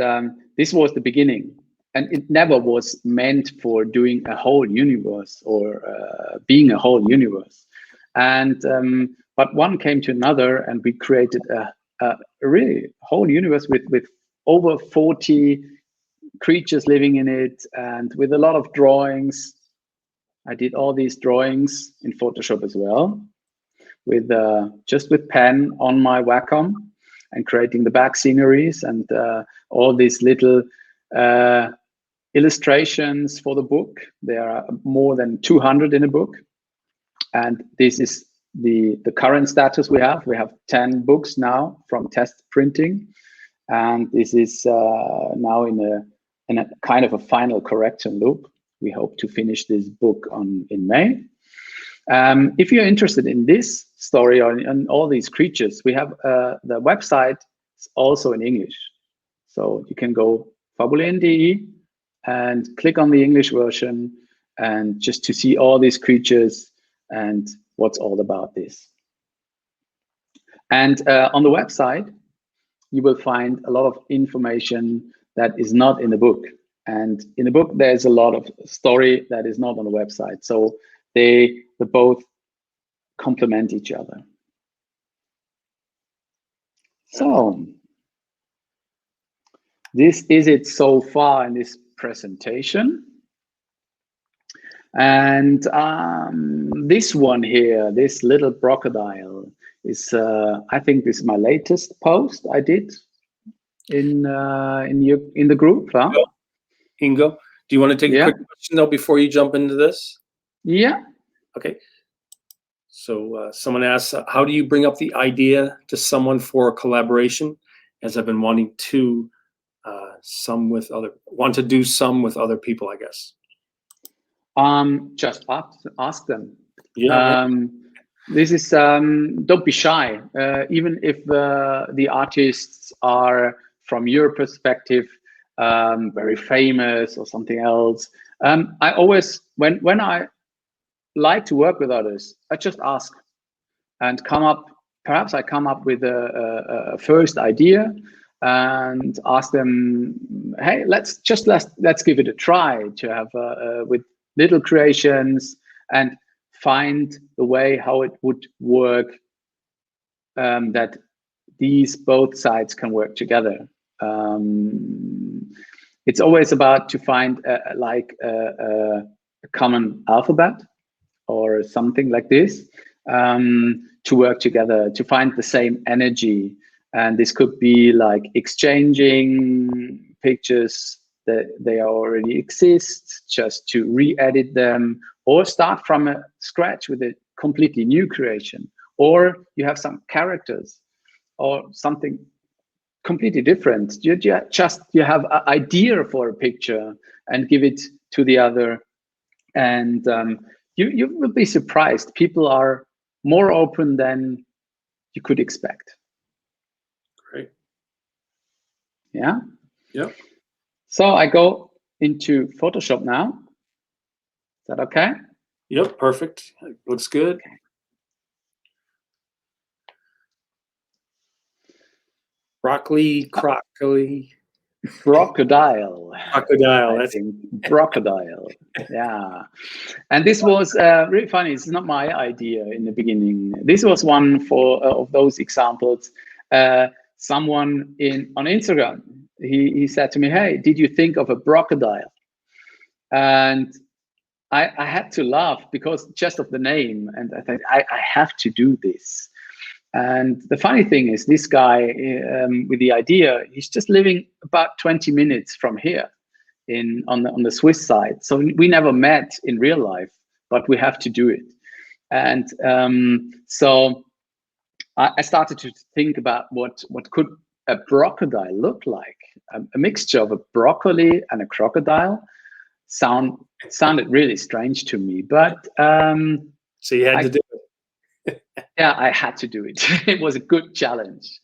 S2: this was the beginning, and it never was meant for doing a whole universe or being a whole universe. And but one came to another, and we created a really whole universe with over 40 creatures living in it, and with a lot of drawings. I did all these drawings in Photoshop as well, with just with pen on my Wacom, and creating the back sceneries and all these little illustrations for the book. There are more than 200 in a book, and this is the current status we have. We have 10 books now from test printing, and this is now in a kind of a final correction loop. We hope to finish this book in May. If you're interested in this story or in all these creatures, we have the website also in English. So you can go fabulon.de and click on the English version, and just to see all these creatures and what's all about this. And on the website, you will find a lot of information that is not in the book. And in the book, there's a lot of story that is not on the website. So they both complement each other. So this is it so far in this presentation. And this one here, this little crocodile, is I think this is my latest post I did in the group. Huh?
S1: Ingo, do you want to take a quick question though before you jump into this?
S2: Yeah.
S1: Okay. So someone asks, how do you bring up the idea to someone for a collaboration? As I've been wanting to do some with other people, I guess.
S2: Just ask them.
S1: Yeah.
S2: This is don't be shy. Even if the artists are, from your perspective, very famous or something else. I always, when I like to work with others, I just ask and perhaps I come up with a first idea and ask them, hey, let's give it a try to have with little creations and find the way how it would work, that these both sides can work together. it's always about to find a common alphabet or something like this, to work together, to find the same energy. And this could be like exchanging pictures that they already exist, just to re-edit them, or start from scratch with a completely new creation. Or you have some characters or something completely different. You have an idea for a picture and give it to the other. And you will be surprised. People are more open than you could expect.
S1: Great.
S2: Yeah.
S1: Yep.
S2: So I go into Photoshop now. Is that okay?
S1: Yep. Perfect. Looks good.
S2: Okay.
S1: Broccoli, crocodile.
S2: Crocodile.
S1: Crocodile.
S2: I think crocodile. Yeah. And this was really funny. It's not my idea in the beginning. This was one of those examples. Someone on Instagram, he said to me, "Hey, did you think of a crocodile?" And I had to laugh because just of the name, and I thought I have to do this. And the funny thing is, this guy with the idea, he's just living about 20 minutes from here on the Swiss side. So we never met in real life, but we have to do it. And so I started to think about what could a crocodile look like. A mixture of a broccoli and a crocodile sounded really strange to me, but
S1: so you had to do it.
S2: Yeah, I had to do it. It was a good challenge.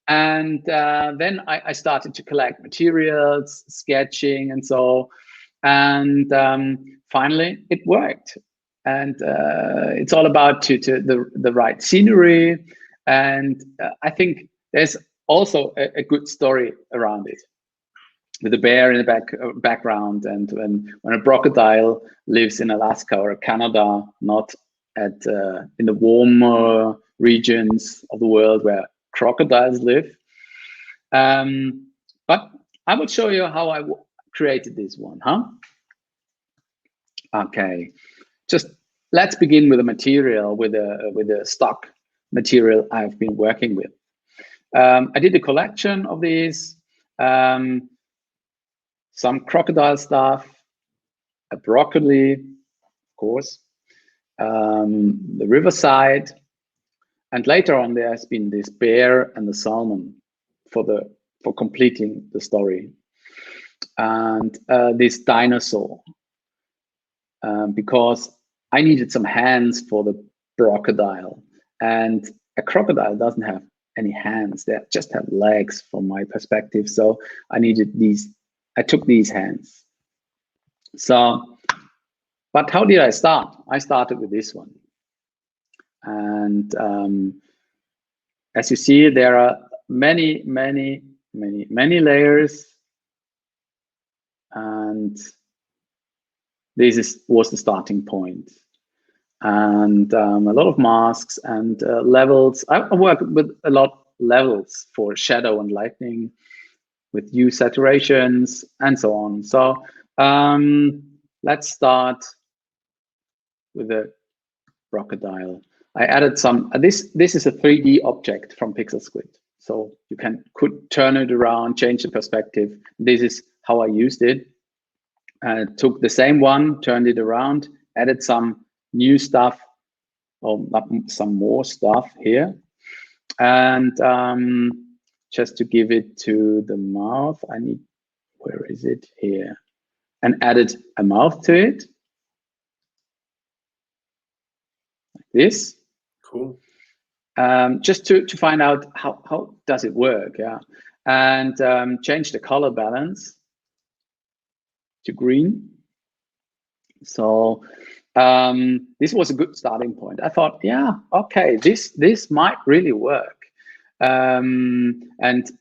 S2: And then I started to collect materials, sketching, and so. And finally, it worked. And it's all about the right scenery. And I think there's also a good story around it, with a bear in the background, and when a crocodile lives in Alaska or Canada, not in the warmer regions of the world where crocodiles live. But I will show you how I created this one, huh? Okay, just let's begin with a material, with a stock material I've been working with. I did a collection of these, some crocodile stuff, a broccoli, of course, the riverside, and later on there has been this bear and the salmon for completing the story, and this dinosaur, because I needed some hands for the crocodile, and a crocodile doesn't have any hands; they just have legs, from my perspective. So I needed these. I took these hands. So, but how did I start? I started with this one. And as you see, there are many layers. And this was the starting point. And a lot of masks and levels. I work with a lot of levels for shadow and lighting, with hue saturations and so on. So let's start with the crocodile. I added some. This is a 3D object from PixelSquid, so you could turn it around, change the perspective. This is how I used it. Took the same one, turned it around, added some new stuff, or some more stuff here, and just to give it to the mouth, I need, where is it, here, and added a mouth to it, like this.
S1: Cool.
S2: Just to find out how does it work, yeah, and change the color balance to green. So this was a good starting point. I thought, yeah, okay, this might really work. And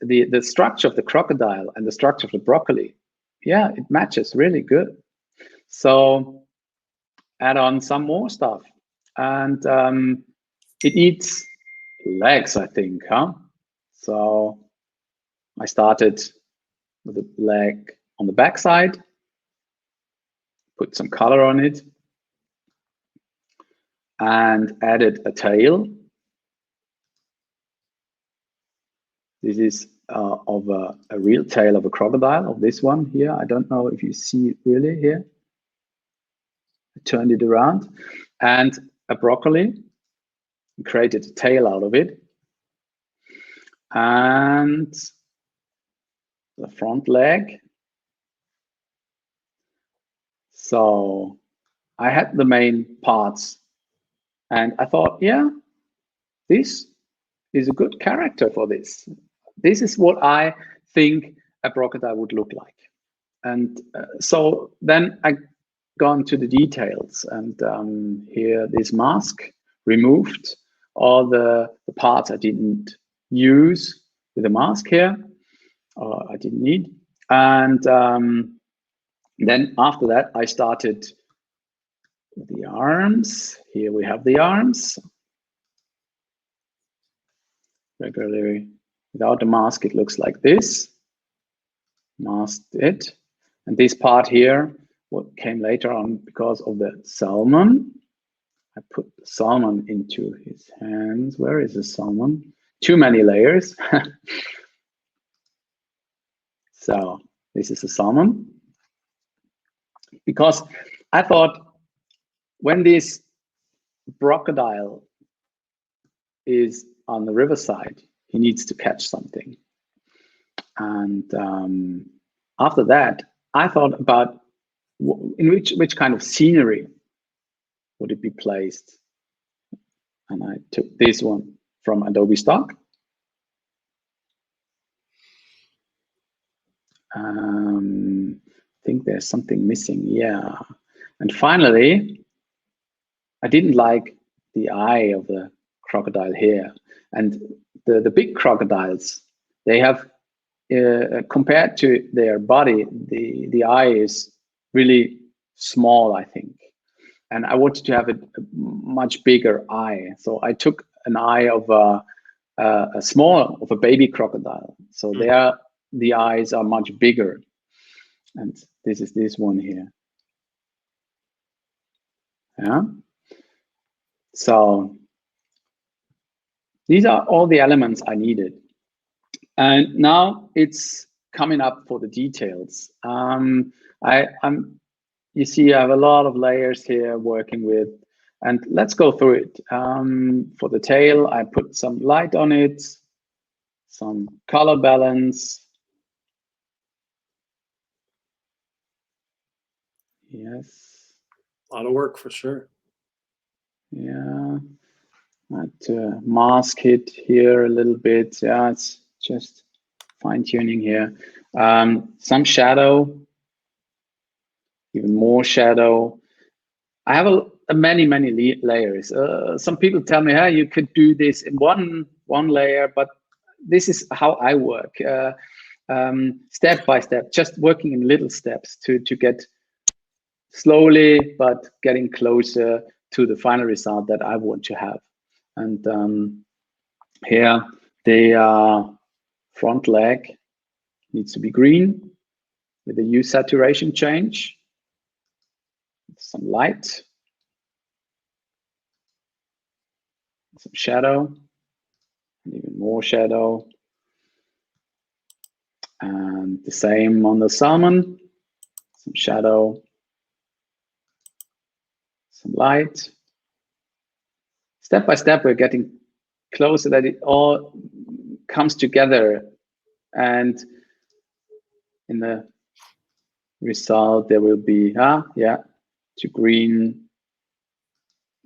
S2: the structure of the crocodile and the structure of the broccoli, yeah, it matches really good. So add on some more stuff, and it needs legs, I think, huh? So I started with a leg on the back side, put some color on it, and added a tail. This is of a real tail of a crocodile, of this one here. I don't know if you see it really here. I turned it around, and a broccoli, created a tail out of it, and the front leg. So I had the main parts, and I thought, yeah, this is a good character for this. This is what I think a crocodile would look like. And so then I gone to the details, and here this mask removed all the parts I didn't use with the mask here, or I didn't need. And then after that, I started the arms. Here we have the arms. Regularly, without the mask, it looks like this. Masked it. And this part here, what came later on because of the salmon. I put the salmon into his hands. Where is the salmon? Too many layers. So this is a salmon. Because I thought when this crocodile is on the riverside, he needs to catch something. And after that, I thought about in which kind of scenery would it be placed. And I took this one from Adobe Stock. I think there's something missing, yeah. And finally, I didn't like the eye of the crocodile here. And the big crocodiles, they have, compared to their body, the eye is really small, I think. And I wanted to have a much bigger eye. So I took an eye of a baby crocodile. So the eyes are much bigger. And this is this one here. Yeah. So these are all the elements I needed. And now it's coming up for the details. You see, I have a lot of layers here working with, and let's go through it. For the tail, I put some light on it, some color balance. Yes.
S1: A lot of work for sure.
S2: Yeah. I'd mask it here a little bit. Yeah, it's just fine tuning here. Some shadow, even more shadow. I have many layers. Some people tell me, hey, you could do this in one layer, but this is how I work, step by step, just working in little steps to get slowly, but getting closer to the final result that I want to have. And here, the front leg needs to be green with a hue saturation change. Some light, some shadow, and even more shadow. And the same on the salmon, some shadow, some light. Step by step, we're getting closer that it all comes together. And in the result, there will be, to green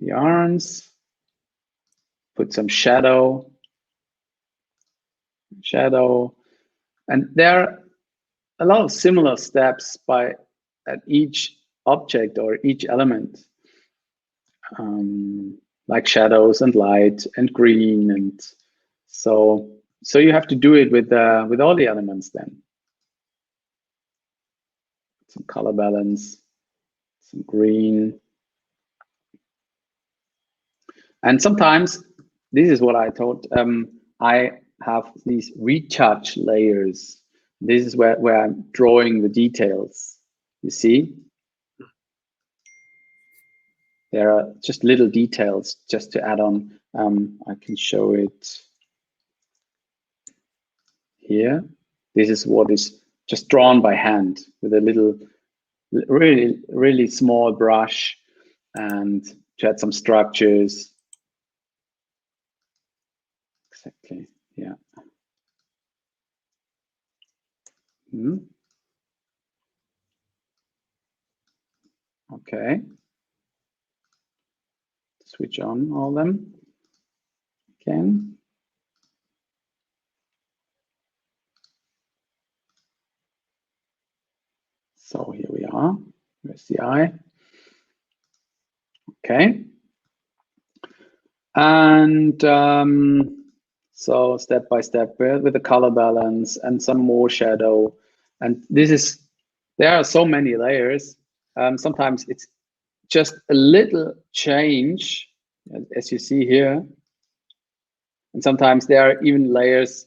S2: the arms, put some shadow, and there are a lot of similar steps at each object or each element, like shadows and light and green, and so you have to do it with all the elements then. Some color balance, some green. And sometimes, this is what I thought, I have these retouch layers This is where I'm drawing the details. You see? There are just little details just to add on. I can show it here. This is what is just drawn by hand with a little, really small brush, and to add some structures. Exactly, yeah. Okay. Switch on all of them again. So here we are. Where's the eye? Okay. And so step by step with the color balance and some more shadow. And there are so many layers. Sometimes it's just a little change, as you see here. And sometimes there are even layers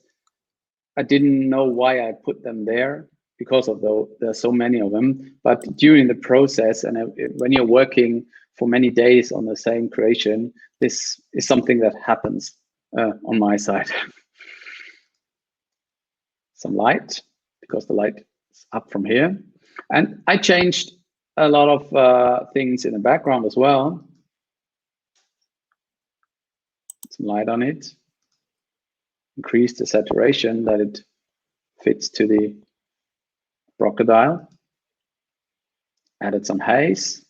S2: I didn't know why I put them there, because of there's so many of them. But during the process, and when you're working for many days on the same creation, this is something that happens on my side. Some light, because the light is up from here. And I changed a lot of things in the background as well. Some light on it. Increase the saturation that it fits to the crocodile. Added some haze.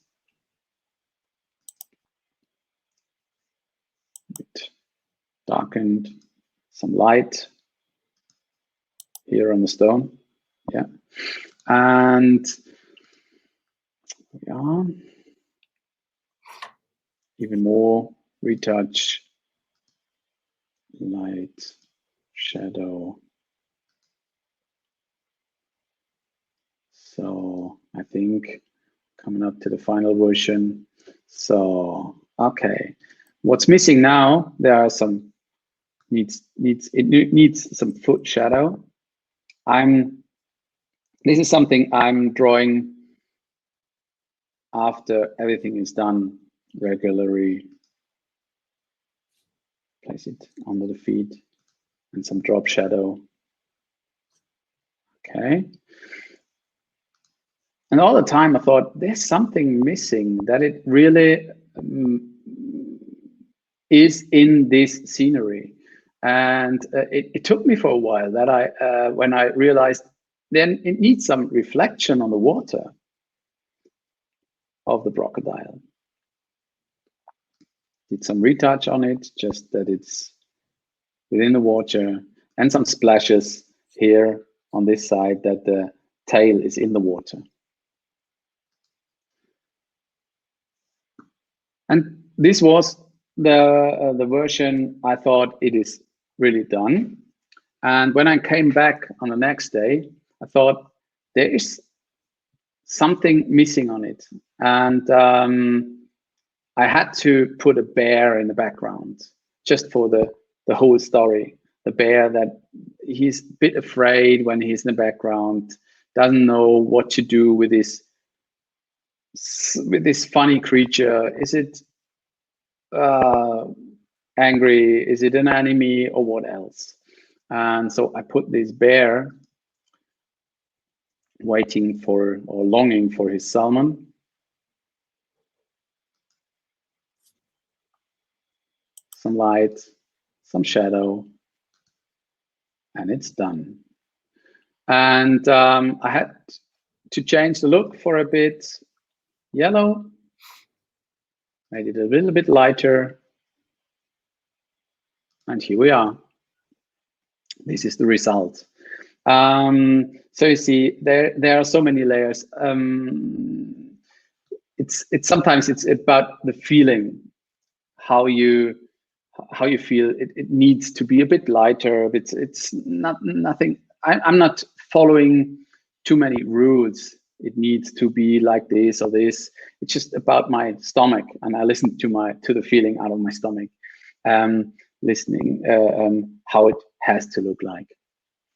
S2: Darkened some light here on the stone. Yeah. And yeah, even more retouch, light, shadow. So I think coming up to the final version. So, okay. What's missing now, there are some it needs some foot shadow. This is something I'm drawing after everything is done regularly. Place it under the feet and some drop shadow. Okay. And all the time I thought there's something missing, that it really is in this scenery. And it took me for a while that when I realized then it needs some reflection on the water of the crocodile. Did some retouch on it, just that it's within the water, and some splashes here on this side that the tail is in the water. And this was the version I thought it is really done. And when I came back on the next day, I thought there is something missing on it. And I had to put a bear in the background just for the whole story. The bear that he's a bit afraid when he's in the background, doesn't know what to do with this funny creature. Is it angry? Is it an enemy, or what else? And so I put this bear waiting for or longing for his salmon. Some light, some shadow, and it's done. And I had to change the look for a bit. Yellow, made it a little bit lighter. And here we are. This is the result. So you see, there are so many layers. Sometimes it's about the feeling, how you feel. It needs to be a bit lighter. It's nothing. I'm not following too many rules. It needs to be like this or this. It's just about my stomach, and I listen to the feeling out of my stomach, listening how it has to look like.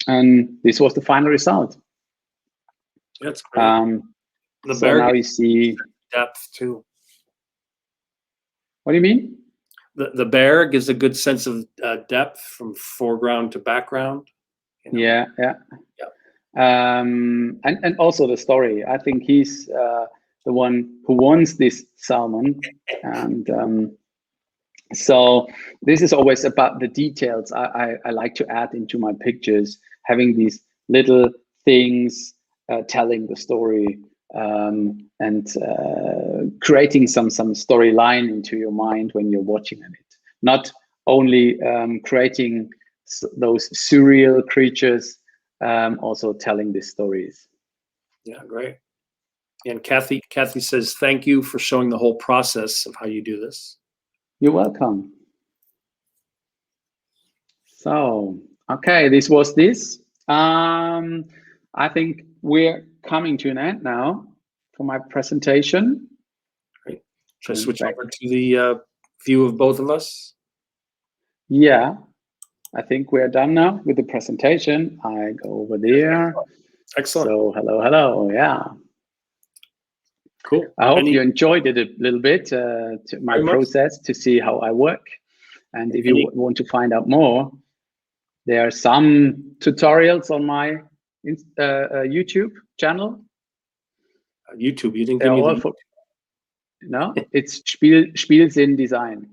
S2: And this was the final result.
S1: That's great. The
S2: So
S1: bear
S2: now
S1: gives
S2: you see,
S1: depth too.
S2: what do you mean?
S1: The bear gives a good sense of depth from foreground to background. You know?
S2: Yeah.
S1: Yeah.
S2: And also the story. I think he's the one who wants this salmon, and so this is always about the details. I like to add into my pictures, having these little things telling the story, and creating some storyline into your mind when you're watching it. Not only creating those surreal creatures, also telling these stories.
S1: Yeah, great. And Kathy says, thank you for showing the whole process of how you do this.
S2: You're welcome. So, okay, this was this. I think we're coming to an end now for my presentation.
S1: Great. Should I switch over to the view of both of us?
S2: Yeah, I think we're done now with the presentation. I go over there.
S1: Excellent.
S2: So, hello. Yeah.
S1: Cool.
S2: I hope you enjoyed it a little bit, my process to see how I work. And if you want to find out more, there are some tutorials on my YouTube channel.
S1: YouTube, you didn't give me the...
S2: No, it's spiel-sinn design.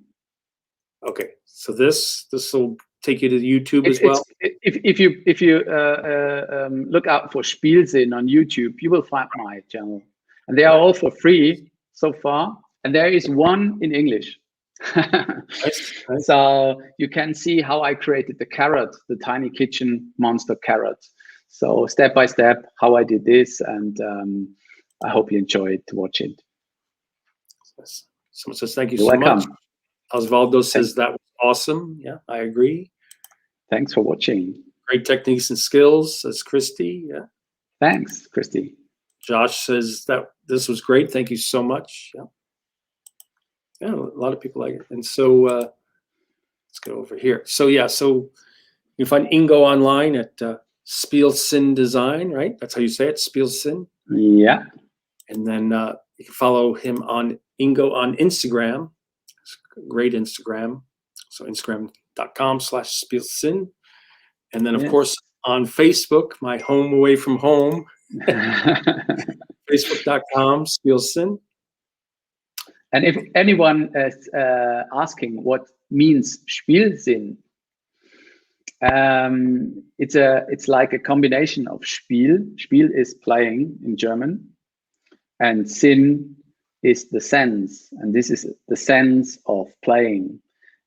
S1: Okay, so this will take you to YouTube as well.
S2: If you look out for spiel-sinn on YouTube, you will find my channel, and they are all for free so far. And there is one in English.
S1: Nice.
S2: So you can see how I created the carrot, the tiny kitchen monster carrot. So step by step, how I did this, and I hope you enjoyed to watch it.
S1: Someone says, thank you
S2: You're
S1: so
S2: welcome.
S1: much. Osvaldo says that was awesome. Yeah, I agree.
S2: Thanks for watching.
S1: Great techniques and skills, says Christy. Yeah.
S2: Thanks, Christy.
S1: Josh says that this was great. Thank you so much. Yeah. Yeah, a lot of people like it. And so let's go over here. So yeah, so you can find Ingo online at spiel-sinn design, right? That's how you say it, spiel-sinn.
S2: Yeah.
S1: And then you can follow him on Ingo on Instagram. It's a great Instagram. So instagram.com/spiel-sinn. And then of course on Facebook, my home away from home, facebook.com spiel-sinn.
S2: And if anyone is asking what means spiel-sinn, it's like a combination of spiel. Spiel is playing in German, and sinn is the sense, and this is the sense of playing.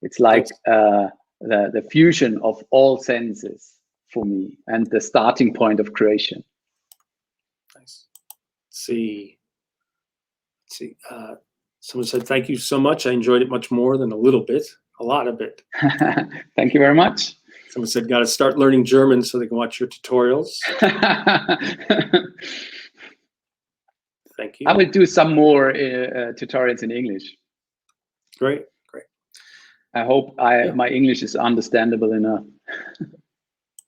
S2: It's like the fusion of all senses for me, and the starting point of creation.
S1: Nice. Let's see. Someone said, thank you so much. I enjoyed it much more than a little bit, a lot of it.
S2: Thank you very much.
S1: Someone said, got to start learning German so they can watch your tutorials. Thank you.
S2: I will do some more tutorials in English.
S1: Great.
S2: I hope my English is understandable enough.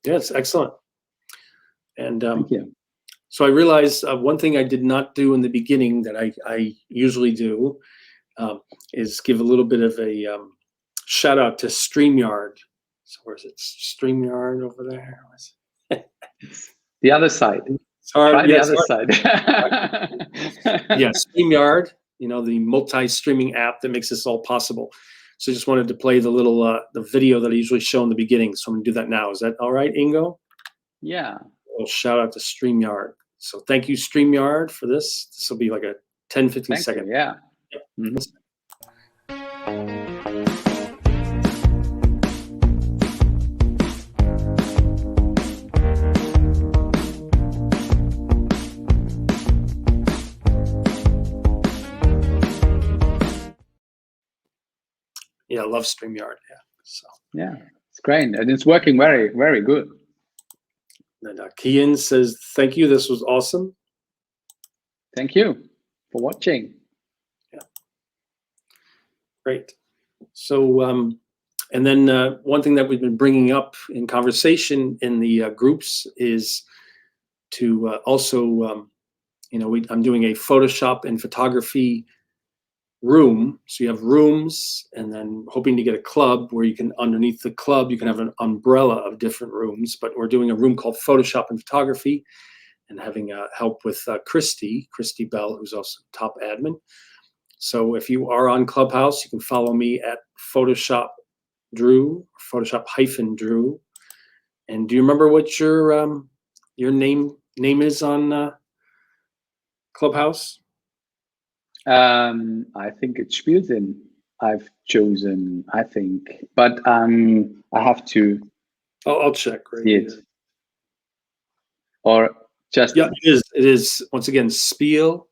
S1: Yes, excellent. And
S2: thank you.
S1: So I realized one thing I did not do in the beginning that I usually do is give a little bit of a shout out to StreamYard. So where's it? StreamYard over there.
S2: The other side.
S1: Sorry,
S2: try the other side.
S1: Yeah, StreamYard, you know, the multi-streaming app that makes this all possible. So I just wanted to play the little the video that I usually show in the beginning. So I'm gonna do that now. Is that all right, Ingo?
S2: Yeah.
S1: A little shout out to StreamYard. So thank you, StreamYard, for this. This will be like a 10, 15 second.
S2: Yeah.
S1: Yep.
S2: Mm-hmm.
S1: Yeah, I love StreamYard. Yeah. So
S2: yeah, it's great, and it's working very, very good.
S1: And Kian says, "Thank you. This was awesome."
S2: Thank you for watching.
S1: Yeah. Great. So And then one thing that we've been bringing up in conversation in the groups is to also, I'm doing a Photoshop and photography room. So you have rooms, and then hoping to get a club where you can, underneath the club, you can have an umbrella of different rooms. But we're doing a room called Photoshop and Photography, and having help with Christy Bell, who's also top admin. So if you are on Clubhouse, you can follow me at Photoshop Drew, Photoshop-Drew. And do you remember what your name is on Clubhouse?
S2: I think it's spiel-sinn. I've chosen, I think, but I have to.
S1: I'll check right
S2: see it.
S1: here.
S2: Or just
S1: it is once again spiel-sinn.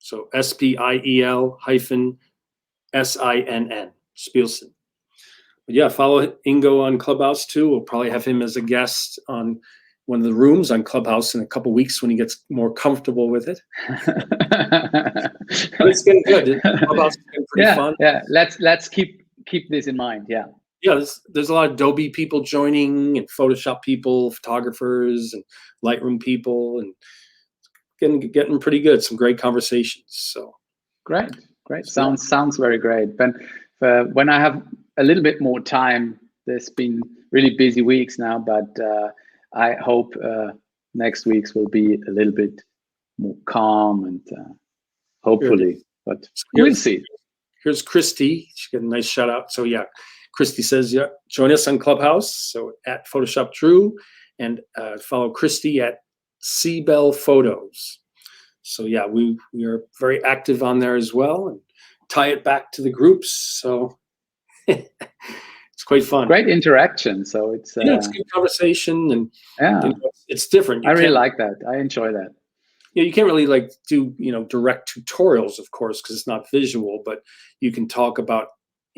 S1: So spiel-sinn, spiel-sinn. But yeah, follow Ingo on Clubhouse too. We'll probably have him as a guest on one of the rooms on Clubhouse in a couple weeks when he gets more comfortable with it. But it's been good. Clubhouse has been pretty fun.
S2: Yeah, let's keep this in mind. Yeah.
S1: Yeah, there's a lot of Adobe people joining, and Photoshop people, photographers, and Lightroom people, and getting pretty good. Some great conversations. So
S2: great. Sounds very great. But when I have a little bit more time, there's been really busy weeks now, but I hope next week's will be a little bit more calm and hopefully. But we'll see.
S1: Here's Christy. She got a nice shout out. So yeah. Christy says, yeah, join us on Clubhouse. So at Photoshop Drew, and follow Christy at Cbell Photos. So yeah, we are very active on there as well, and tie it back to the groups. So it's quite fun.
S2: Great interaction. So it's
S1: it's good conversation, and it's different.
S2: I really like that. I enjoy that.
S1: Yeah, you can't really like do direct tutorials, of course, because it's not visual, but you can talk about.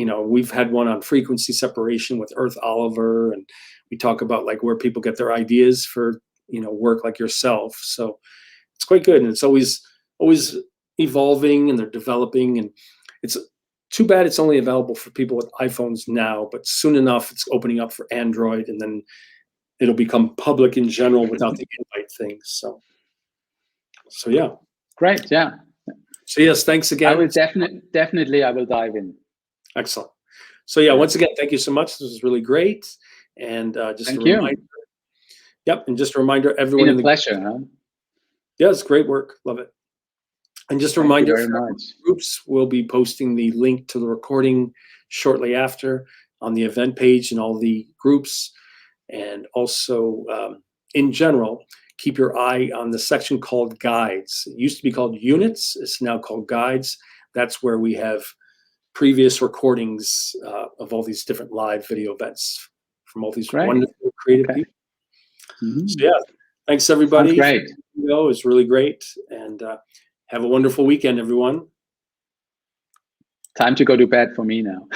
S1: We've had one on frequency separation with Earth Oliver, and we talk about like where people get their ideas for, work like yourself. So it's quite good. And it's always evolving, and they're developing, and it's too bad it's only available for people with iPhones now, but soon enough it's opening up for Android, and then it'll become public in general without the invite thing. So yeah.
S2: Great. Yeah.
S1: So yes, thanks again.
S2: I will definitely I will dive in.
S1: Excellent. So yeah, once again, thank you so much. This was really great. And just
S2: thank
S1: a reminder. Yep, and just a reminder, everyone.
S2: It's been a pleasure, huh?
S1: Yeah, it's great work. Love it. And just a reminder,
S2: very much.
S1: Groups will be posting the link to the recording shortly after on the event page and all the groups. And also, in general, keep your eye on the section called Guides. It used to be called Units. It's now called Guides. That's where we have previous recordings of all these different live video events from all these wonderful creative people. Mm-hmm. So yeah, thanks everybody.
S2: Sounds great.
S1: It's really great, and have a wonderful weekend, everyone.
S2: Time to go to bed for me now.